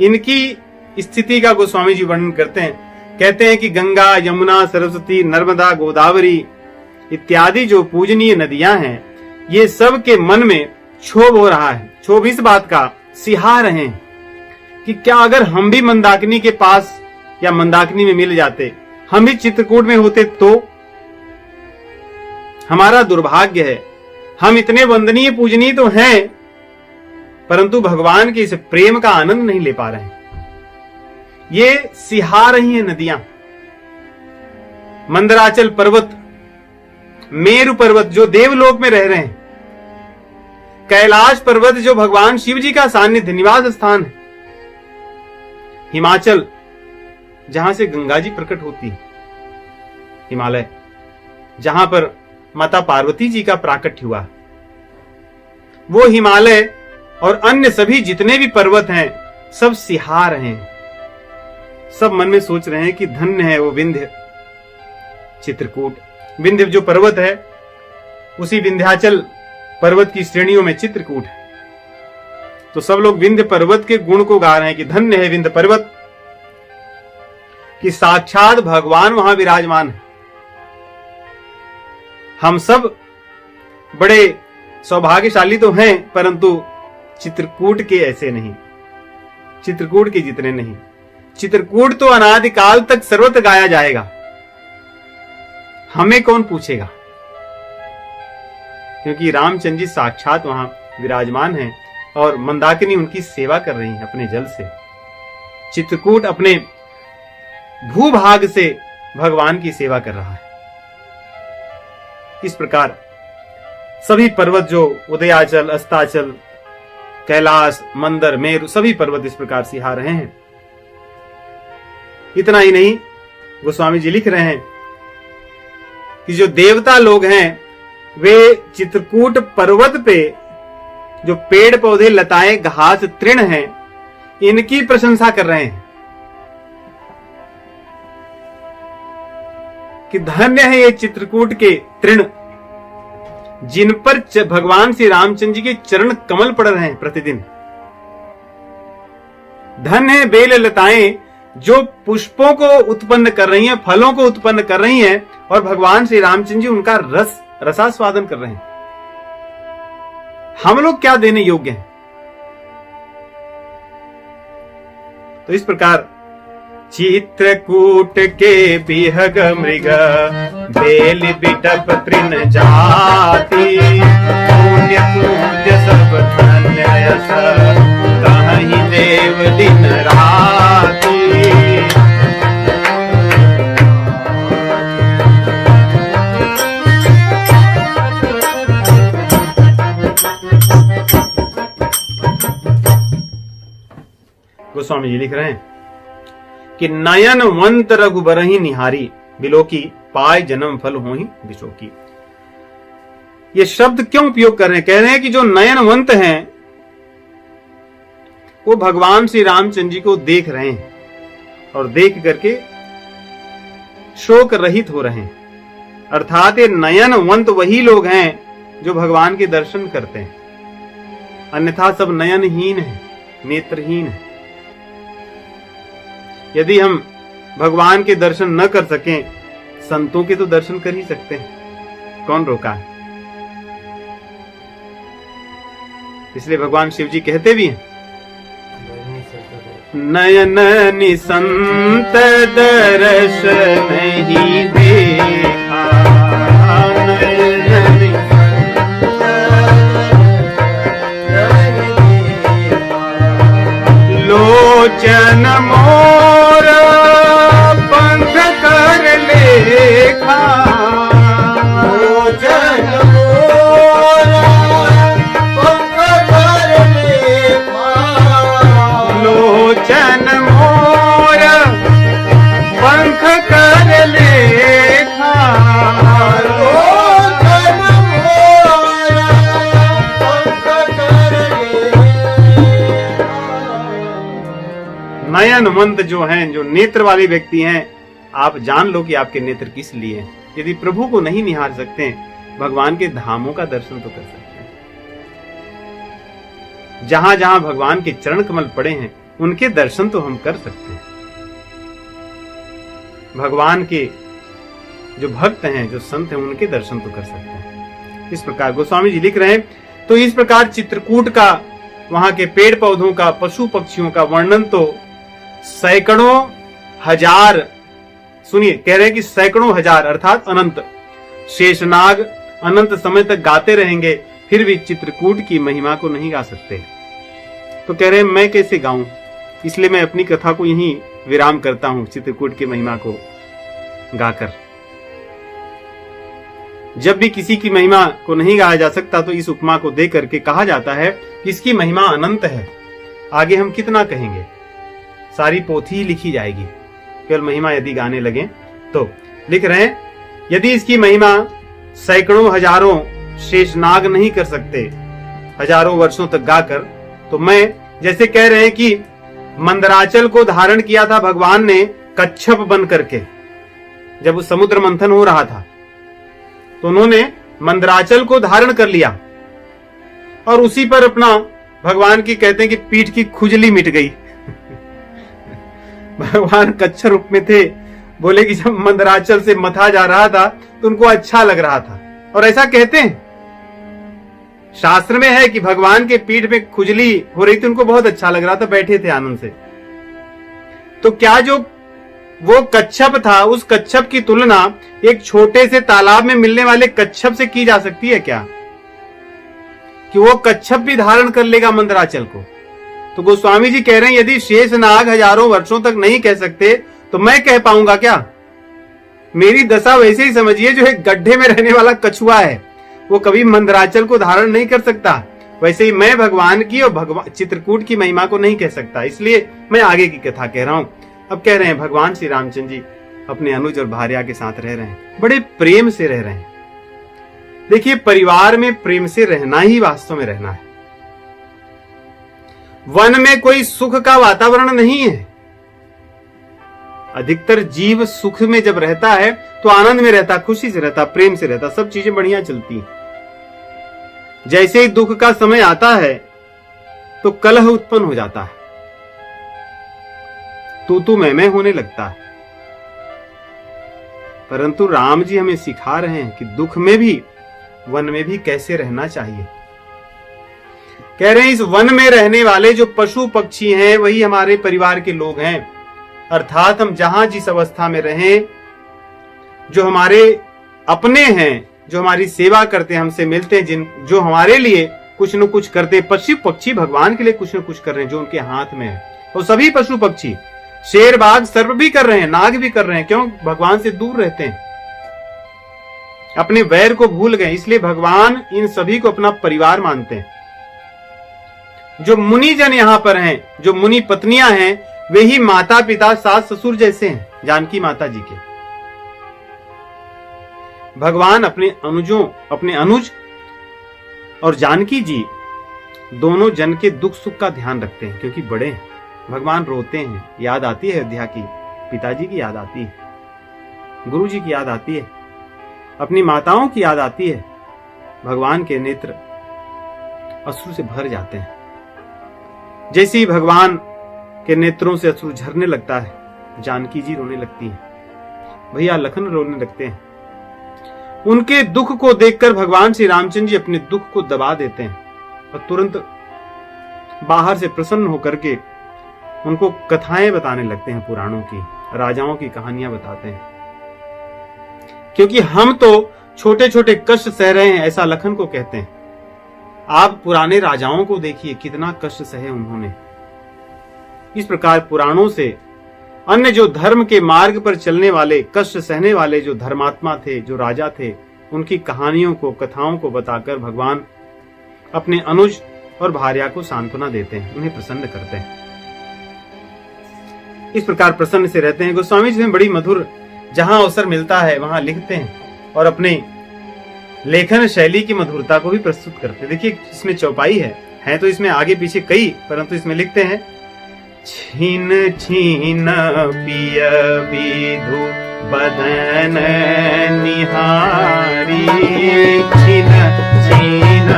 इनकी स्थिति का गोस्वामी जी वर्णन करते हैं। कहते हैं कि गंगा, यमुना, सरस्वती, नर्मदा, गोदावरी इत्यादि जो पूजनीय नदियां हैं, ये सब के मन में क्षोभ हो रहा है। क्षोभ इस बात का, सिहा रहे हैं कि क्या अगर हम भी मंदाकिनी के पास या मंदाकिनी में मिल जाते, हम भी चित्रकूट में होते तो। हमारा दुर्भाग्य है, हम इतने वंदनीय पूजनीय तो हैं, परंतु भगवान के इस प्रेम का आनंद नहीं ले पा रहे हैं। ये सिहा रही हैं नदियां। मंदराचल पर्वत, मेरु पर्वत जो देवलोक में रह रहे हैं, कैलाश पर्वत जो भगवान शिव जी का सानिध्य निवास स्थान है, हिमाचल जहां से गंगा जी प्रकट होती है, हिमालय जहां पर माता पार्वती जी का प्राकट्य हुआ, वो हिमालय और अन्य सभी जितने भी पर्वत हैं सब सिहा रहे हैं। सब मन में सोच रहे हैं कि धन्य है वो विंध्य चित्रकूट। विंध्य जो पर्वत है उसी विंध्याचल पर्वत की श्रेणियों में चित्रकूट है। तो सब लोग विंध्य पर्वत के गुण को गा रहे हैं कि धन्य है विंध्य पर्वत, कि साक्षात भगवान वहां विराजमान है। हम सब बड़े सौभाग्यशाली तो हैं, परंतु चित्रकूट के ऐसे नहीं, चित्रकूट के जितने नहीं। चित्रकूट तो अनादिकाल तक सर्वत्र गाया जाएगा, हमें कौन पूछेगा, क्योंकि रामचंद्र जी साक्षात वहां विराजमान हैं और मंदाकिनी उनकी सेवा कर रही हैं अपने जल से। चित्रकूट अपने भूभाग से भगवान की सेवा कर रहा है। इस प्रकार सभी पर्वत जो उदयाचल, अस्ताचल, कैलाश, मंदर, मेरु, सभी पर्वत इस प्रकार सिहा रहे हैं। इतना ही नहीं, गोस्वामी जी लिख रहे हैं कि जो देवता लोग हैं वे चित्रकूट पर्वत पे जो पेड़ पौधे, लताएं, घास, तृण हैं, इनकी प्रशंसा कर रहे हैं कि धन्य है ये चित्रकूट के तृण जिन पर भगवान श्री रामचंद्र जी के चरण कमल पड़ रहे हैं प्रतिदिन। धन्य है बेल लताएं जो पुष्पों को उत्पन्न कर रही हैं, फलों को उत्पन्न कर रही हैं, और भगवान श्री रामचंद्र जी उनका रसास्वादन कर रहे हैं। हम लोग क्या देने योग्य हैं? तो इस प्रकार चित्रकूट के बिहग मृग बेल बिटप तृण जाति, पुण्य पूज्य सब धन्य यश कहीं देव दिन राति। गोस्वामी जी लिख रहे हैं कि नयन वंत रघुबरहि निहारी, बिलोकी पाय जन्म फल होहि बिशोकी। ये शब्द क्यों उपयोग कर रहे हैं? कह रहे हैं कि जो नयनवंत हैं वो भगवान श्री रामचंद्र जी को देख रहे हैं और देख करके शोक रहित हो रहे हैं। अर्थात ये नयनवंत वही लोग हैं जो भगवान के दर्शन करते हैं, अन्यथा सब नयनहीन है, नेत्रहीन है। यदि हम भगवान के दर्शन न कर सकें, संतों के तो दर्शन कर ही सकते हैं, कौन रोका है? इसलिए भगवान शिव जी कहते भी हैं, नयन निसंत दर्श नहीं देखा, लोचन मोर पंख कर लेखा, लोचन मोर पंख कर लेखा, लोचन मोर पंख कर लेखा, लोचन मोर पंख कर लेखा। नयनवंत जो हैं, जो नेत्र वाले व्यक्ति हैं, आप जान लो कि आपके नेत्र किस लिए हैं। यदि प्रभु को नहीं निहार सकते हैं, भगवान के धामों का दर्शन तो कर सकते हैं। जहां जहां भगवान के चरण कमल पड़े हैं, उनके दर्शन तो हम कर सकते हैं। भगवान के जो भक्त हैं, जो संत हैं, उनके दर्शन तो कर सकते हैं। इस प्रकार गोस्वामी जी लिख रहे हैं। तो इस प्रकार चित्रकूट का, वहां के पेड़ पौधों का, पशु पक्षियों का वर्णन तो सैकड़ों हजार, सुनिए, कह रहे हैं कि सैकड़ों हजार अर्थात अनंत, शेषनाग अनंत समय तक गाते रहेंगे, फिर भी चित्रकूट की महिमा को नहीं गा सकते। तो कह रहे हैं मैं कैसे गाऊं? इसलिए मैं अपनी कथा को यहीं विराम करता हूं, चित्रकूट की महिमा को गाकर। जब भी किसी की महिमा को नहीं गाया जा सकता, तो इस उपमा को दे करके कहा जाता है कि इसकी महिमा अनंत है। आगे हम कितना कहेंगे, सारी पोथी ही लिखी जाएगी केवल महिमा यदि गाने लगे तो। लिख रहे हैं, यदि इसकी महिमा सैकड़ों हजारों शेषनाग नहीं कर सकते हजारों वर्षों तक गाकर, तो मैं, जैसे कह रहे हैं कि मंदराचल को धारण किया था भगवान ने कच्छप बन करके, जब उस समुद्र मंथन हो रहा था, तो उन्होंने मंदराचल को धारण कर लिया और उसी पर अपना भगवान की कहते हैं कि पीठ की खुजली मिट गई। भगवान कच्छ रूप में थे, बोले कि जब मंदराचल से मथा जा रहा था तो उनको अच्छा लग रहा था, और ऐसा कहते हैं शास्त्र में है कि भगवान के पीठ में खुजली हो रही थी, उनको बहुत अच्छा लग रहा था, बैठे थे आनंद से। तो क्या जो वो कच्छप था, उस कच्छप की तुलना एक छोटे से तालाब में मिलने वाले कच्छप से की जा सकती है क्या, कि वो कच्छप भी धारण कर लेगा मंदराचल को? तो गोस्वामी जी कह रहे हैं यदि शेषनाग हजारों वर्षों तक नहीं कह सकते तो मैं कह पाऊंगा क्या? मेरी दशा वैसे ही समझिए, जो एक गड्ढे में रहने वाला कछुआ है वो कभी मंदराचल को धारण नहीं कर सकता, वैसे ही मैं भगवान की और भगवान चित्रकूट की महिमा को नहीं कह सकता। इसलिए मैं आगे की कथा कह रहा हूं। अब कह रहे हैं भगवान श्री रामचंद्र जी अपने अनुज और भार्या के साथ रह रहे हैं, बड़े प्रेम से रह रहे हैं। देखिए, परिवार में प्रेम से रहना ही वास्तव में रहना है। वन में कोई सुख का वातावरण नहीं है। अधिकतर जीव सुख में जब रहता है तो आनंद में रहता, खुशी से रहता, प्रेम से रहता, सब चीजें बढ़िया चलती हैं। जैसे ही दुख का समय आता है तो कलह उत्पन्न हो जाता है, तू मैं होने लगता है। परंतु राम जी हमें सिखा रहे हैं कि दुख में भी, वन में भी कैसे रहना चाहिए। कह रहे हैं इस वन में रहने वाले जो पशु पक्षी हैं वही हमारे परिवार के लोग हैं। अर्थात हम जहां जिस अवस्था में रहें, जो हमारे अपने हैं, जो हमारी सेवा करते हैं, हमसे मिलते हैं, जो हमारे लिए कुछ न कुछ करते, पशु पक्षी भगवान के लिए कुछ न कुछ कर रहे हैं जो उनके हाथ में है। और सभी पशु पक्षी, शेर बाघ सर्प भी कर रहे हैं, नाग भी कर रहे हैं। क्यों? भगवान से दूर रहते हैं, अपने वैर को भूल गए, इसलिए भगवान इन सभी को अपना परिवार मानते हैं। जो मुनि जन यहां पर हैं, जो मुनि पत्नियां हैं, वे ही माता पिता सास ससुर जैसे हैं जानकी माता जी के। भगवान अपने अनुज और जानकी जी दोनों जन के दुख सुख का ध्यान रखते हैं, क्योंकि बड़े हैं। भगवान रोते हैं, याद आती है अयोध्या की, पिताजी की याद आती है, गुरु जी की याद आती है, अपनी माताओं की याद आती है। भगवान के नेत्र अश्रु से भर जाते हैं। जैसे ही भगवान के नेत्रों से अश्रु झरने लगता है, जानकी जी रोने लगती है, भैया लखन रोने लगते हैं। उनके दुख को देखकर भगवान श्री रामचंद्र जी अपने दुख को दबा देते हैं और तुरंत बाहर से प्रसन्न होकर के उनको कथाएं बताने लगते हैं, पुराणों की, राजाओं की कहानियां बताते हैं। क्योंकि हम तो छोटे छोटे कष्ट सह रहे हैं, ऐसा लखन को कहते हैं। आप पुराने राजाओं को देखिए, कितना कष्ट सहे उन्होंने। इस प्रकार पुराणों से अन्य जो धर्म के मार्ग पर चलने वाले, कष्ट सहने वाले जो धर्मात्मा थे, जो राजा थे, उनकी कहानियों को, कथाओं को बताकर भगवान अपने अनुज और भार्या को सांत्वना देते हैं, उन्हें प्रसन्न करते हैं। इस प्रकार प्रसन्न से रहते हैं। गोस्वामी जी में बड़ी मधुर, जहां अवसर मिलता है वहां लिखते हैं और अपने लेखन शैली की मधुरता को भी प्रस्तुत करते हैं। देखिए, इसमें चौपाई है तो इसमें आगे पीछे कई, परंतु इसमें लिखते हैं छीन छीन पिय विधु बदन निहारी, छीन छीन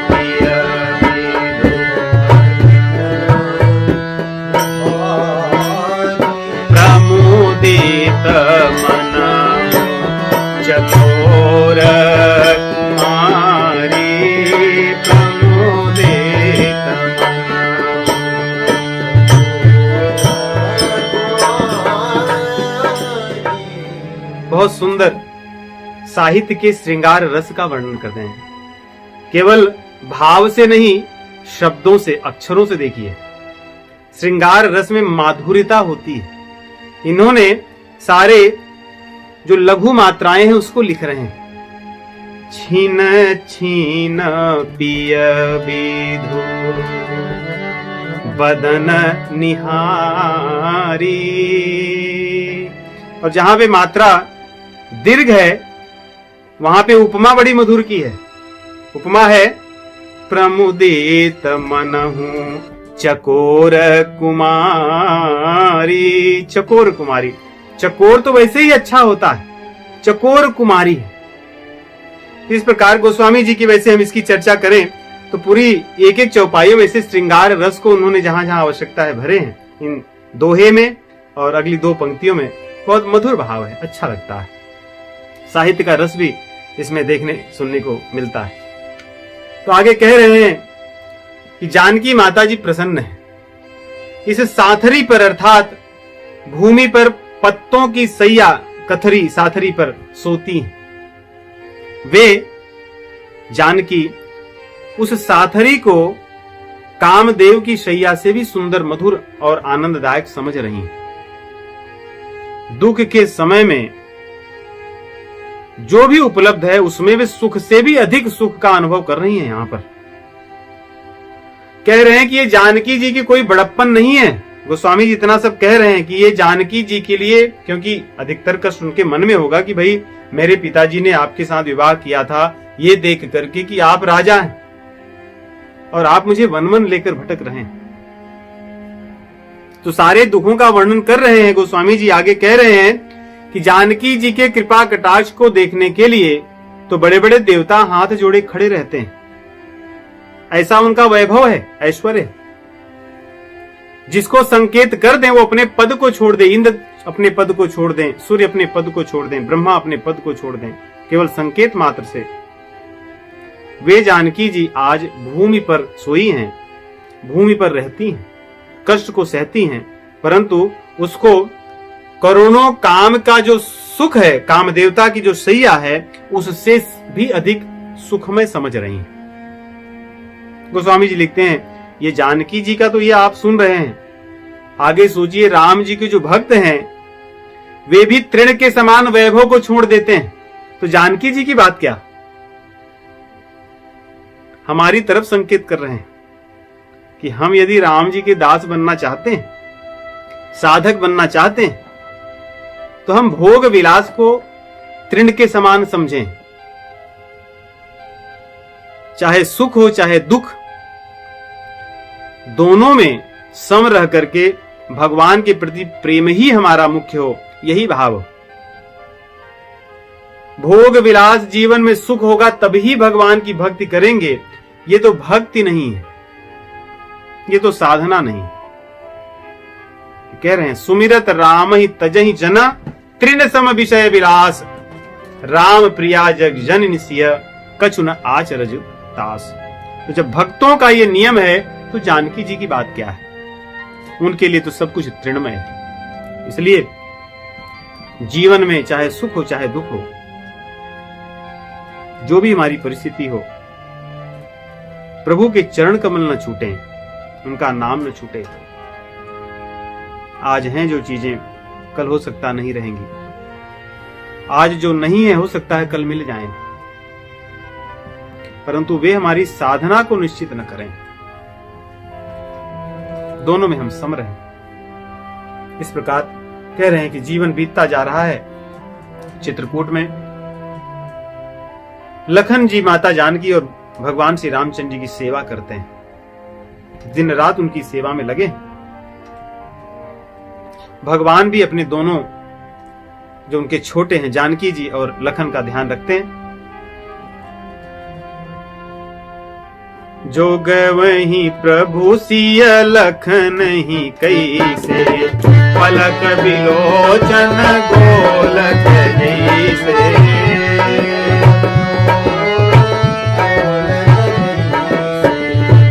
पिय प्रमुदित मन चकोर कुमारी, प्रमुदित बहुत सुंदर साहित्य के श्रृंगार रस का वर्णन करते हैं। केवल भाव से नहीं, शब्दों से, अक्षरों से देखिए, श्रृंगार रस में माधुर्यता होती है। इन्होंने सारे जो लघु मात्राएं हैं उसको लिख रहे हैं। छीन छीन पिय विधु बदन निहारी, और जहां पे मात्रा दीर्घ है वहां पे उपमा बड़ी मधुर की है। उपमा है प्रमुदित मनहु चकोर कुमारी, चकोर कुमारी। चकोर तो वैसे ही अच्छा होता है, चकोर कुमारी। इस प्रकार गोस्वामी जी की वैसे हम इसकी चर्चा करें तो पूरी एक एक चौपाइयों में से श्रृंगार रस को उन्होंने जहां जहां आवश्यकता है भरे हैं। इन दोहे में और अगली दो पंक्तियों में बहुत मधुर भाव है, अच्छा लगता है। साहित्य का रस भी इसमें देखने सुनने को मिलता है। तो आगे कह रहे हैं कि जानकी माता जी प्रसन्न है। इस साथरी पर अर्थात भूमि पर पत्तों की सैया कथरी साथरी पर सोती हैं। वे जानकी उस साथरी को कामदेव की शैया से भी सुंदर, मधुर और आनंददायक समझ रही हैं। दुख के समय में जो भी उपलब्ध है उसमें वे सुख से भी अधिक सुख का अनुभव कर रही हैं। यहां पर कह रहे हैं कि ये जानकी जी की कोई बड़प्पन नहीं है। गोस्वामी जी इतना सब कह रहे हैं कि ये जानकी जी के लिए, क्योंकि अधिकतर कष्ट उनके मन में होगा कि भाई मेरे पिताजी ने आपके साथ विवाह किया था ये देख करके कि आप राजा हैं और आप मुझे वन वन लेकर भटक रहे हैं। तो सारे दुखों का वर्णन कर रहे हैं गोस्वामी जी। आगे कह रहे हैं कि जानकी जी के कृपा कटाक्ष को देखने के लिए तो बड़े बड़े देवता हाथ जोड़े खड़े रहते हैं। ऐसा उनका वैभव है, ऐश्वर्य। जिसको संकेत कर दें वो अपने पद को छोड़ दे। इंद्र अपने पद को छोड़ दें, सूर्य अपने पद को छोड़ दें, ब्रह्मा अपने पद को छोड़ दें, केवल संकेत मात्र से। वे जानकी जी आज भूमि पर सोई हैं, भूमि पर रहती हैं, कष्ट को सहती हैं, परंतु उसको करोड़ों काम का जो सुख है, काम देवता की जो सैया है, उससे भी अधिक सुखमय समझ रही हैं। गोस्वामी जी लिखते हैं ये जानकी जी का तो ये आप सुन रहे हैं। आगे सोचिए राम जी के जो भक्त हैं वे भी तृण के समान वैभव को छोड़ देते हैं, तो जानकी जी की बात क्या। हमारी तरफ संकेत कर रहे हैं कि हम यदि राम जी के दास बनना चाहते हैं, साधक बनना चाहते हैं, तो हम भोग विलास को तृण के समान समझें। चाहे सुख हो चाहे दुख, दोनों में सम रह करके भगवान के प्रति प्रेम ही हमारा मुख्य हो, यही भाव। भोग विलास जीवन में सुख होगा तभी भगवान की भक्ति करेंगे, ये तो भक्ति नहीं है, ये तो साधना नहीं। कह रहे हैं सुमिरत राम ही तजहि जना तृण सम विषय विलास राम प्रिया जग जन निसिय कछु न आचरज तास। तो जब भक्तों का ये नियम है तो जानकी जी की बात क्या है। उनके लिए तो सब कुछ तृणमय है। इसलिए जीवन में चाहे सुख हो चाहे दुख हो, जो भी हमारी परिस्थिति हो, प्रभु के चरण कमल न छूटे, उनका नाम न छूटे। आज हैं जो चीजें कल हो सकता नहीं रहेंगी, आज जो नहीं है हो सकता है कल मिल जाएं, परंतु वे हमारी साधना को निश्चित न करें। दोनों में हम सम रहें। इस प्रकार कह रहे हैं कि जीवन बीतता जा रहा है। चित्रकूट में लखन जी माता जानकी और भगवान श्री रामचंद्र जी की सेवा करते हैं, दिन रात उनकी सेवा में लगे। भगवान भी अपने दोनों जो उनके छोटे हैं जानकी जी और लखन का ध्यान रखते हैं। जो गवहीं प्रभु सिय लखन ही कैसे पलक बिलोचन गोलक जैसे।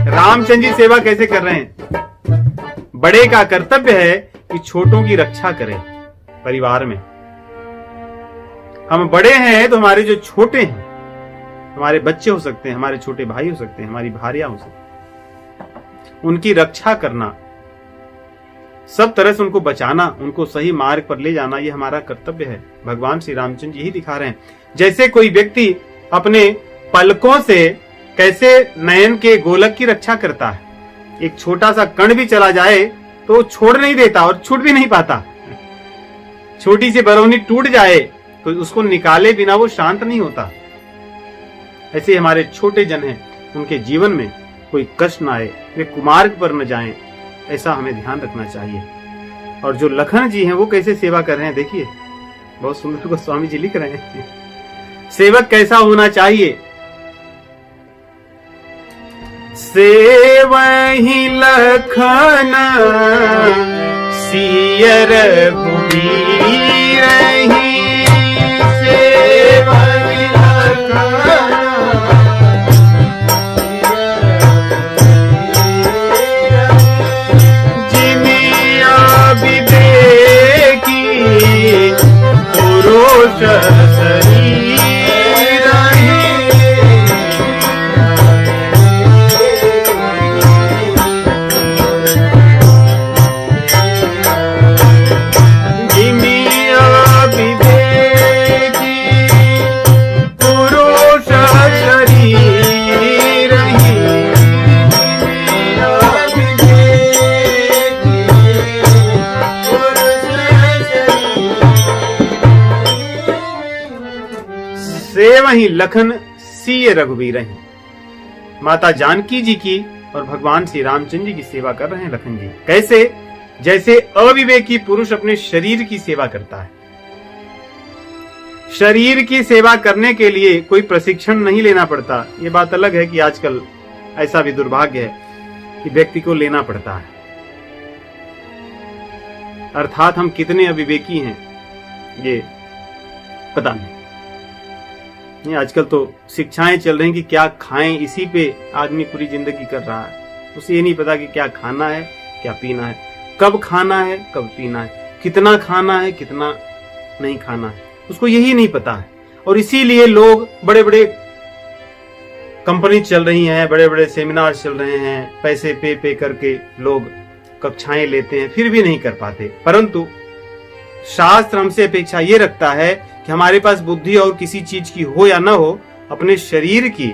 रामचंद्र जी सेवा कैसे कर रहे हैं। बड़े का कर्तव्य है कि छोटों की रक्षा करें। परिवार में हम बड़े हैं तो हमारे जो छोटे हैं, हमारे बच्चे हो सकते हैं, हमारे छोटे भाई हो सकते हैं, हमारी भारियां हो सकती हैं, उनकी रक्षा करना, सब तरह से उनको बचाना, उनको सही मार्ग पर ले जाना, ये हमारा कर्तव्य है। भगवान श्री रामचंद्र जी ही दिखा रहे हैं। जैसे कोई व्यक्ति अपने पलकों से कैसे नयन के गोलक की रक्षा करता है, एक छोटा सा कण भी चला जाए तो छोड़ नहीं देता और छूट भी नहीं पाता। छोटी सी बरौनी टूट जाए तो उसको निकाले बिना वो शांत नहीं होता। ऐसे हमारे छोटे जन हैं, उनके जीवन में कोई कष्ट ना आए, वे कुमार्ग पर न जाएं, ऐसा हमें ध्यान रखना चाहिए। और जो लखन जी हैं वो कैसे सेवा कर रहे हैं देखिए, बहुत सुंदर गोस्वामी जी लिख रहे हैं। सेवक कैसा होना चाहिए? सेवहि लखन सिय रघुबीर सेवहि लखन जिमिया विवेकी पुरुष शरीर जिमिया विवेकी पुरुष शरीर सेवहि लखन सिय रघुबीर। माता जानकी जी की और भगवान श्री रामचंद्र जी की सेवा कर रहे हैं लखन जी। कैसे? जैसे अविवेकी पुरुष अपने शरीर की सेवा करता है। शरीर की सेवा करने के लिए कोई प्रशिक्षण नहीं लेना पड़ता। ये बात अलग है कि आजकल ऐसा भी दुर्भाग्य है कि व्यक्ति को लेना पड़ता है। अर्थात हम कितने अविवेकी हैं ये पता नहीं। आजकल तो शिक्षाएं चल रही कि क्या खाएं, इसी पे आदमी पूरी जिंदगी कर रहा है। उसे ये नहीं पता कि क्या खाना है, क्या पीना है, कब खाना है, कब पीना है, कितना खाना है, कितना नहीं खाना है, उसको यही नहीं पता है। और इसीलिए लोग बड़े बड़े कंपनी चल रही हैं, बड़े बड़े सेमिनार चल रहे हैं, पैसे पे करके लोग कक्षाएं लेते हैं, फिर भी नहीं कर पाते। परंतु शास्त्र हमसे अपेक्षा ये रखता है कि हमारे पास बुद्धि और किसी चीज की हो या ना हो, अपने शरीर की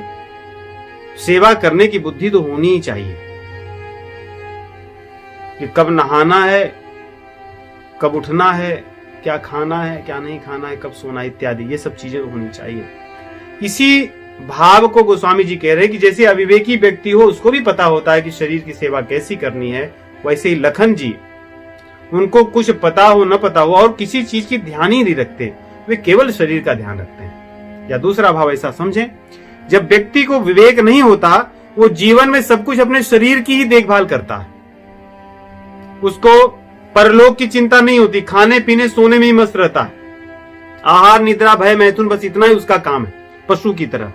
सेवा करने की बुद्धि तो होनी ही चाहिए कि कब नहाना है, कब उठना है, क्या खाना है, क्या नहीं खाना है, कब सोना, इत्यादि ये सब चीजें होनी चाहिए। इसी भाव को गोस्वामी जी कह रहे हैं कि जैसे अविवेकी व्यक्ति हो उसको भी पता होता है कि शरीर की सेवा कैसी करनी है, वैसे ही लखन जी, उनको कुछ पता हो न पता हो और किसी चीज की ध्यान ही नहीं रखते, वे केवल शरीर का ध्यान रखते हैं। या दूसरा भाव ऐसा समझें, जब व्यक्ति को विवेक नहीं होता, वो जीवन में सब कुछ अपने शरीर की ही देखभाल करता है। उसको परलोक की चिंता नहीं होती, खाने पीने सोने में ही मस्त रहता है। आहार निद्रा भय मैथुन, बस इतना ही उसका काम है, पशु की तरह।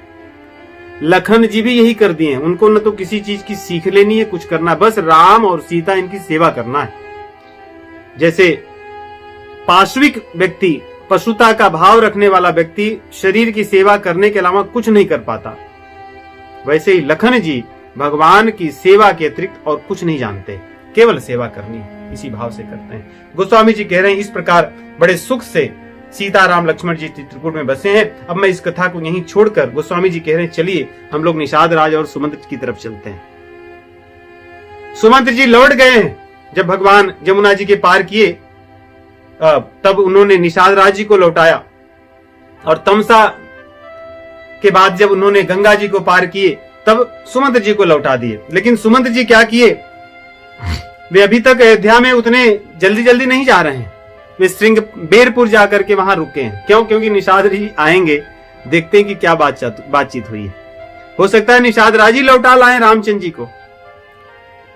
लखन जी भी यही कर दिए हैं। उनको न तो किसी चीज की सीख लेनी है, कुछ करना, बस राम और सीता इनकी सेवा करना है। जैसे पाश्विक व्यक्ति, पशुता का भाव रखने वाला व्यक्ति शरीर की सेवा करने के अलावा कुछ नहीं कर पाता, वैसे ही लखन जी भगवान की सेवा के अतिरिक्त और कुछ नहीं जानते, केवल सेवा करनी है, इसी भाव से करते हैं। गोस्वामी जी कह रहे हैं इस प्रकार बड़े सुख से सीता राम लक्ष्मण जी चित्रकूट में बसे हैं। अब मैं इस कथा को यहीं छोड़कर गोस्वामी जी कह रहे हैं चलिए हम लोग निषाद राज और सुमंत्र की तरफ चलते हैं। सुमंत्र जी लौट गए हैं। जब भगवान जमुना जी के पार किए तब उन्होंने निषाद राज जी को लौटाया, और तमसा के बाद जब उन्होंने गंगा जी को पार किए तब सुमंत्र जी को लौटा दिए। लेकिन सुमंत्र जी क्या किए, वे अभी तक अयोध्या में उतने जल्दी जल्दी नहीं जा रहे हैं। वे श्रृंगबेरपुर जाकर के वहां रुके हैं। क्यों? क्योंकि निषाद जी आएंगे, देखते हैं कि क्या बातचीत हुई है। हो सकता है निषाद राज ही लौटा लाए रामचंद्र जी को।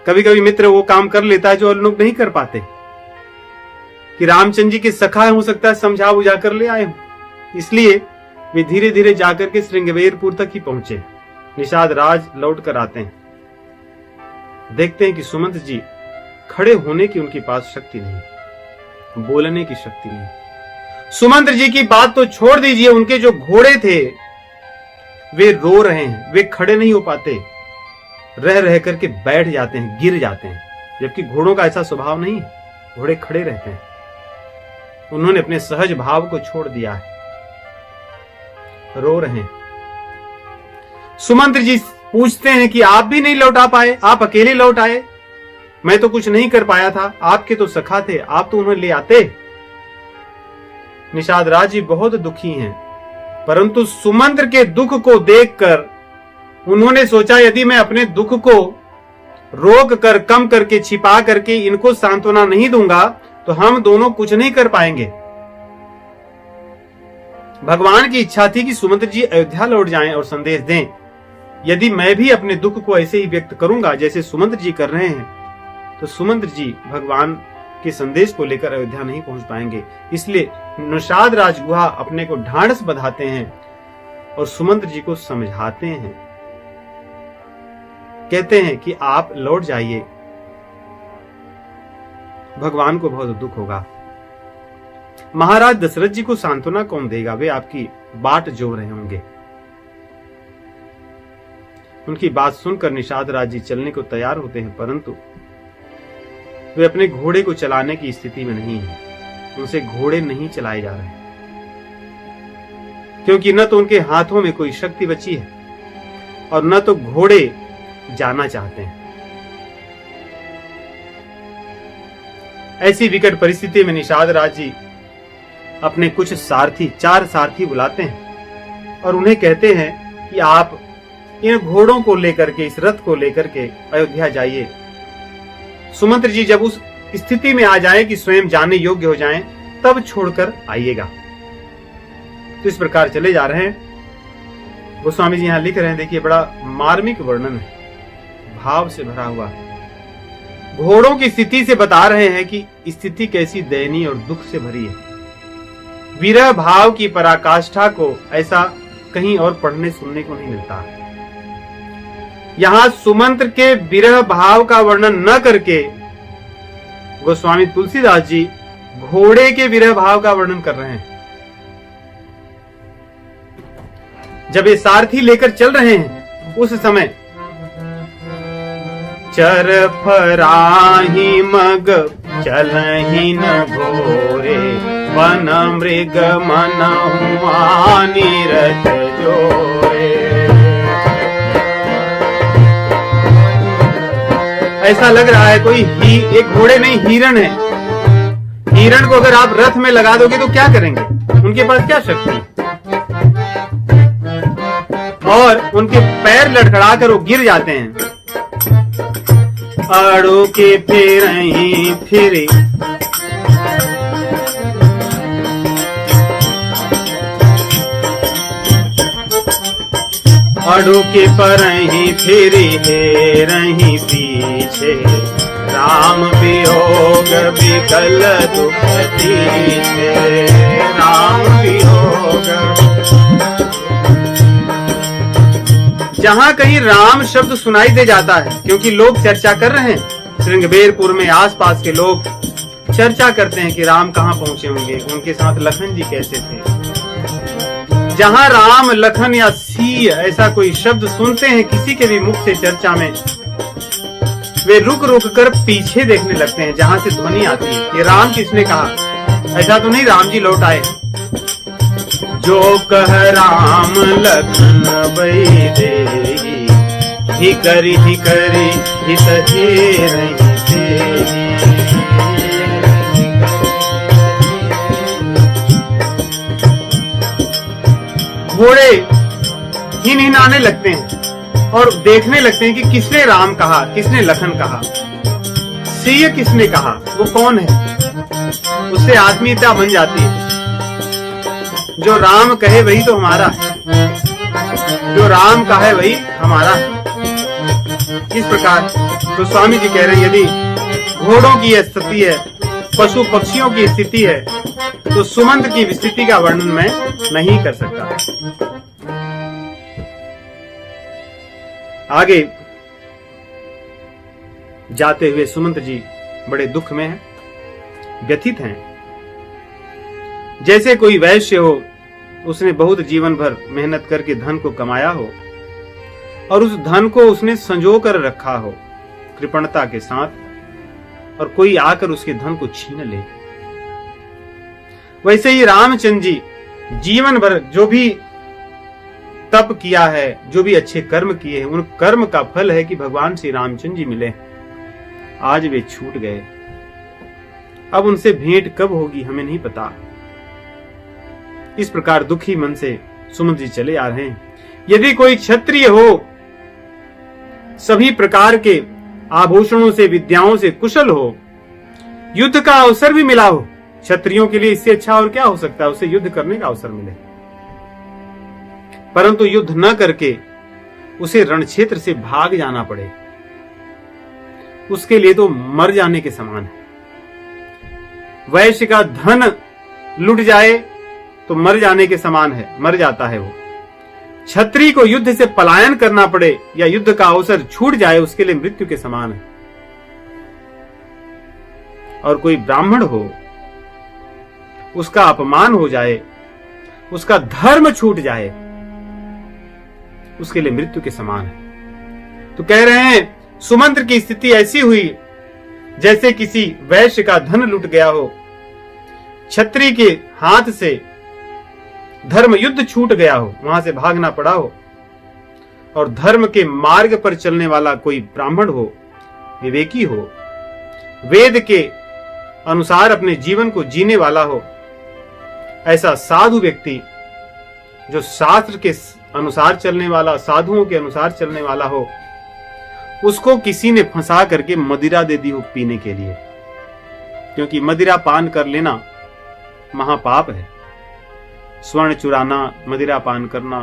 कभी कभी मित्र वो काम कर लेता है जो और लोग नहीं कर पाते, कि रामचंद्र जी के सखा हो सकता है समझा बुझा कर ले आए हो। इसलिए वे धीरे धीरे जाकर के श्रृंगबेरपुर तक ही पहुंचे। निषाद राज लौट कर आते हैं, देखते हैं कि सुमंत्र जी खड़े होने की उनके पास शक्ति नहीं, बोलने की शक्ति नहीं। सुमंत्र जी की बात तो छोड़ दीजिए, उनके जो घोड़े थे वे रो रहे हैं, वे खड़े नहीं हो पाते, रह रह करके बैठ जाते हैं, गिर जाते हैं। जबकि घोड़ों का ऐसा स्वभाव नहीं है, घोड़े खड़े रहते हैं। उन्होंने अपने सहज भाव को छोड़ दिया है, रो रहे हैं। सुमंत्र जी पूछते हैं कि आप भी नहीं लौटा पाए, आप अकेले लौट आए, मैं तो कुछ नहीं कर पाया था, आपके तो सखा थे, आप तो उन्हें ले आते। निषाद राज जी बहुत दुखी हैं, परंतु सुमंत्र के दुख को देखकर उन्होंने सोचा यदि मैं अपने दुख को रोक कर, कम करके, छिपा करके इनको सांत्वना नहीं दूंगा तो हम दोनों कुछ नहीं कर पाएंगे। भगवान की इच्छा थी कि सुमंत्र जी अयोध्या लौट जाएं और संदेश दें। यदि मैं भी अपने दुख को ऐसे ही व्यक्त करूंगा जैसे सुमंत्र जी कर रहे हैं, तो सुमंत्र जी भगवान के संदेश को लेकर अयोध्या नहीं पहुंच पाएंगे। इसलिए निषाद राजगुहा अपने को ढांढस बंधाते हैं और सुमंत्र जी को समझाते हैं, कहते हैं कि आप लौट जाइए, भगवान को बहुत दुख होगा। महाराज दशरथ जी को सांत्वना कौन देगा? वे आपकी बाट जो रहे होंगे। उनकी बात सुनकर निषाद राज जी चलने को तैयार होते हैं, परंतु वे अपने घोड़े को चलाने की स्थिति में नहीं है। उनसे घोड़े नहीं चलाए जा रहे, क्योंकि न तो उनके हाथों में कोई शक्ति बची है और न तो घोड़े जाना चाहते हैं। ऐसी विकट परिस्थिति में निषाद राज जी अपने कुछ सारथी, 4 सारथी बुलाते हैं और उन्हें कहते हैं कि आप इन घोड़ों को लेकर के, इस रथ को लेकर के अयोध्या जाइए। सुमंत्र जी जब उस स्थिति में आ जाएं कि स्वयं जाने योग्य हो जाएं, तब छोड़कर आइएगा। तो इस प्रकार चले जा रहे हैं। गोस्वामी जी यहां लिख रहे हैं, देखिए बड़ा मार्मिक वर्णन है, भाव से भरा हुआ। घोड़ों की स्थिति से बता रहे हैं कि स्थिति कैसी दयनीय और दुख से भरी है। विरह भाव की पराकाष्ठा को ऐसा कहीं और पढ़ने सुनने को नहीं मिलता। यहां सुमंत्र के विरह भाव का वर्णन न करके गोस्वामी तुलसीदास जी घोड़े के विरह भाव का वर्णन कर रहे हैं। जब ये सारथी लेकर चल रहे हैं उस समय चर फराही मग चलहि न घोरे, वन मृग मन हुआ नीरज जोरे। ऐसा लग रहा है कोई एक घोड़े नहीं, हिरण है। हिरण को अगर आप रथ में लगा दोगे तो क्या करेंगे? उनके पास क्या शक्ति? और उनके पैर लड़खड़ा कर वो गिर जाते हैं। अड़ो के फिरे अड़ो के परही फिरी हे रही पीछे, राम वियोग विकल दुख दीछे, राम वियोग। जहां कहीं राम शब्द सुनाई दे जाता है, क्योंकि लोग चर्चा कर रहे हैं, श्रृंगबेरपुर में आसपास के लोग चर्चा करते हैं कि राम कहां पहुंचे होंगे, उनके साथ लखन जी कैसे थे। जहां राम, लखन या सी ऐसा कोई शब्द सुनते हैं किसी के भी मुख से चर्चा में, वे रुक रुक कर पीछे देखने लगते हैं जहां से ध्वनि आती है। ये राम किसने कहा? ऐसा तो नहीं राम जी लौट आए। जो कह राम लखन बई देगी, ही करी हित हे नहीं देगी। घोड़े हिनहिनाने लगते हैं और देखने लगते हैं कि किसने राम कहा, किसने लखन कहा, सिंह किसने कहा, वो कौन है। उससे आत्मीयता बन जाती है। जो राम कहे वही तो हमारा है, जो राम का है वही हमारा है। इस प्रकार तो स्वामी जी कह रहे हैं, यदि घोड़ों की स्थिति है, पशु पक्षियों की स्थिति है, तो सुमंत्र की स्थिति का वर्णन मैं नहीं कर सकता। आगे जाते हुए सुमंत्र जी बड़े दुख में हैं, व्यथित हैं। जैसे कोई वैश्य हो, उसने बहुत जीवन भर मेहनत करके धन को कमाया हो और उस धन को उसने संजो कर रखा हो कृपणता के साथ, और कोई आकर उसके धन को छीन ले। वैसे ही रामचंद्र जी जीवन भर जो भी तप किया है, जो भी अच्छे कर्म किए हैं, उन कर्म का फल है कि भगवान श्री रामचंद्र जी मिले। आज वे छूट गए। अब उनसे भेंट कब होगी हमें नहीं पता। इस प्रकार दुखी मन से सुमंत्र जी चले आ रहे हैं। यदि कोई क्षत्रिय हो, सभी प्रकार के आभूषणों से, विद्याओं से कुशल हो, युद्ध का अवसर भी मिला हो, क्षत्रियों के लिए इससे अच्छा और क्या हो सकता है? उसे युद्ध करने का अवसर मिले, परंतु युद्ध न करके उसे रणक्षेत्र से भाग जाना पड़े, उसके लिए तो मर जाने के समान है। वैश्य का धन लुट जाए तो मर जाने के समान है, मर जाता है वो। क्षत्रिय को युद्ध से पलायन करना पड़े या युद्ध का अवसर छूट जाए, उसके लिए मृत्यु के समान है। और कोई ब्राह्मण हो, उसका अपमान हो जाए, उसका धर्म छूट जाए, उसके लिए मृत्यु के समान है। तो कह रहे हैं सुमंत्र की स्थिति ऐसी हुई जैसे किसी वैश्य का धन लुट गया हो, क्षत्रिय के हाथ से धर्म युद्ध छूट गया हो, वहां से भागना पड़ा हो, और धर्म के मार्ग पर चलने वाला कोई ब्राह्मण हो, विवेकी हो, वेद के अनुसार अपने जीवन को जीने वाला हो, ऐसा साधु व्यक्ति जो शास्त्र के अनुसार चलने वाला, साधुओं के अनुसार चलने वाला हो, उसको किसी ने फंसा करके मदिरा दे दी हो पीने के लिए, क्योंकि मदिरा पान कर लेना महापाप है। स्वर्ण चुराना, मदिरा पान करना,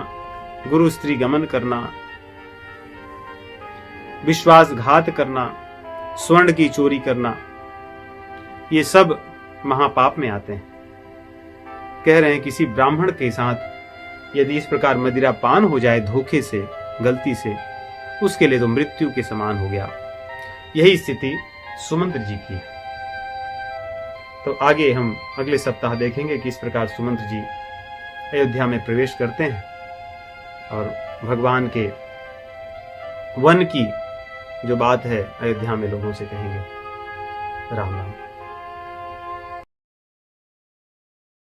गुरु स्त्री गमन करना, विश्वासघात करना, स्वर्ण की चोरी करना, ये सब महापाप में आते हैं। कह रहे हैं किसी ब्राह्मण के साथ यदि इस प्रकार मदिरा पान हो जाए धोखे से, गलती से, उसके लिए तो मृत्यु के समान हो गया। यही स्थिति सुमंत्र जी की है। तो आगे हम अगले सप्ताह देखेंगे कि इस प्रकार सुमंत्र जी अयोध्या में प्रवेश करते हैं और भगवान के वन की जो बात है अयोध्या में लोगों से कहेंगे। राम राम।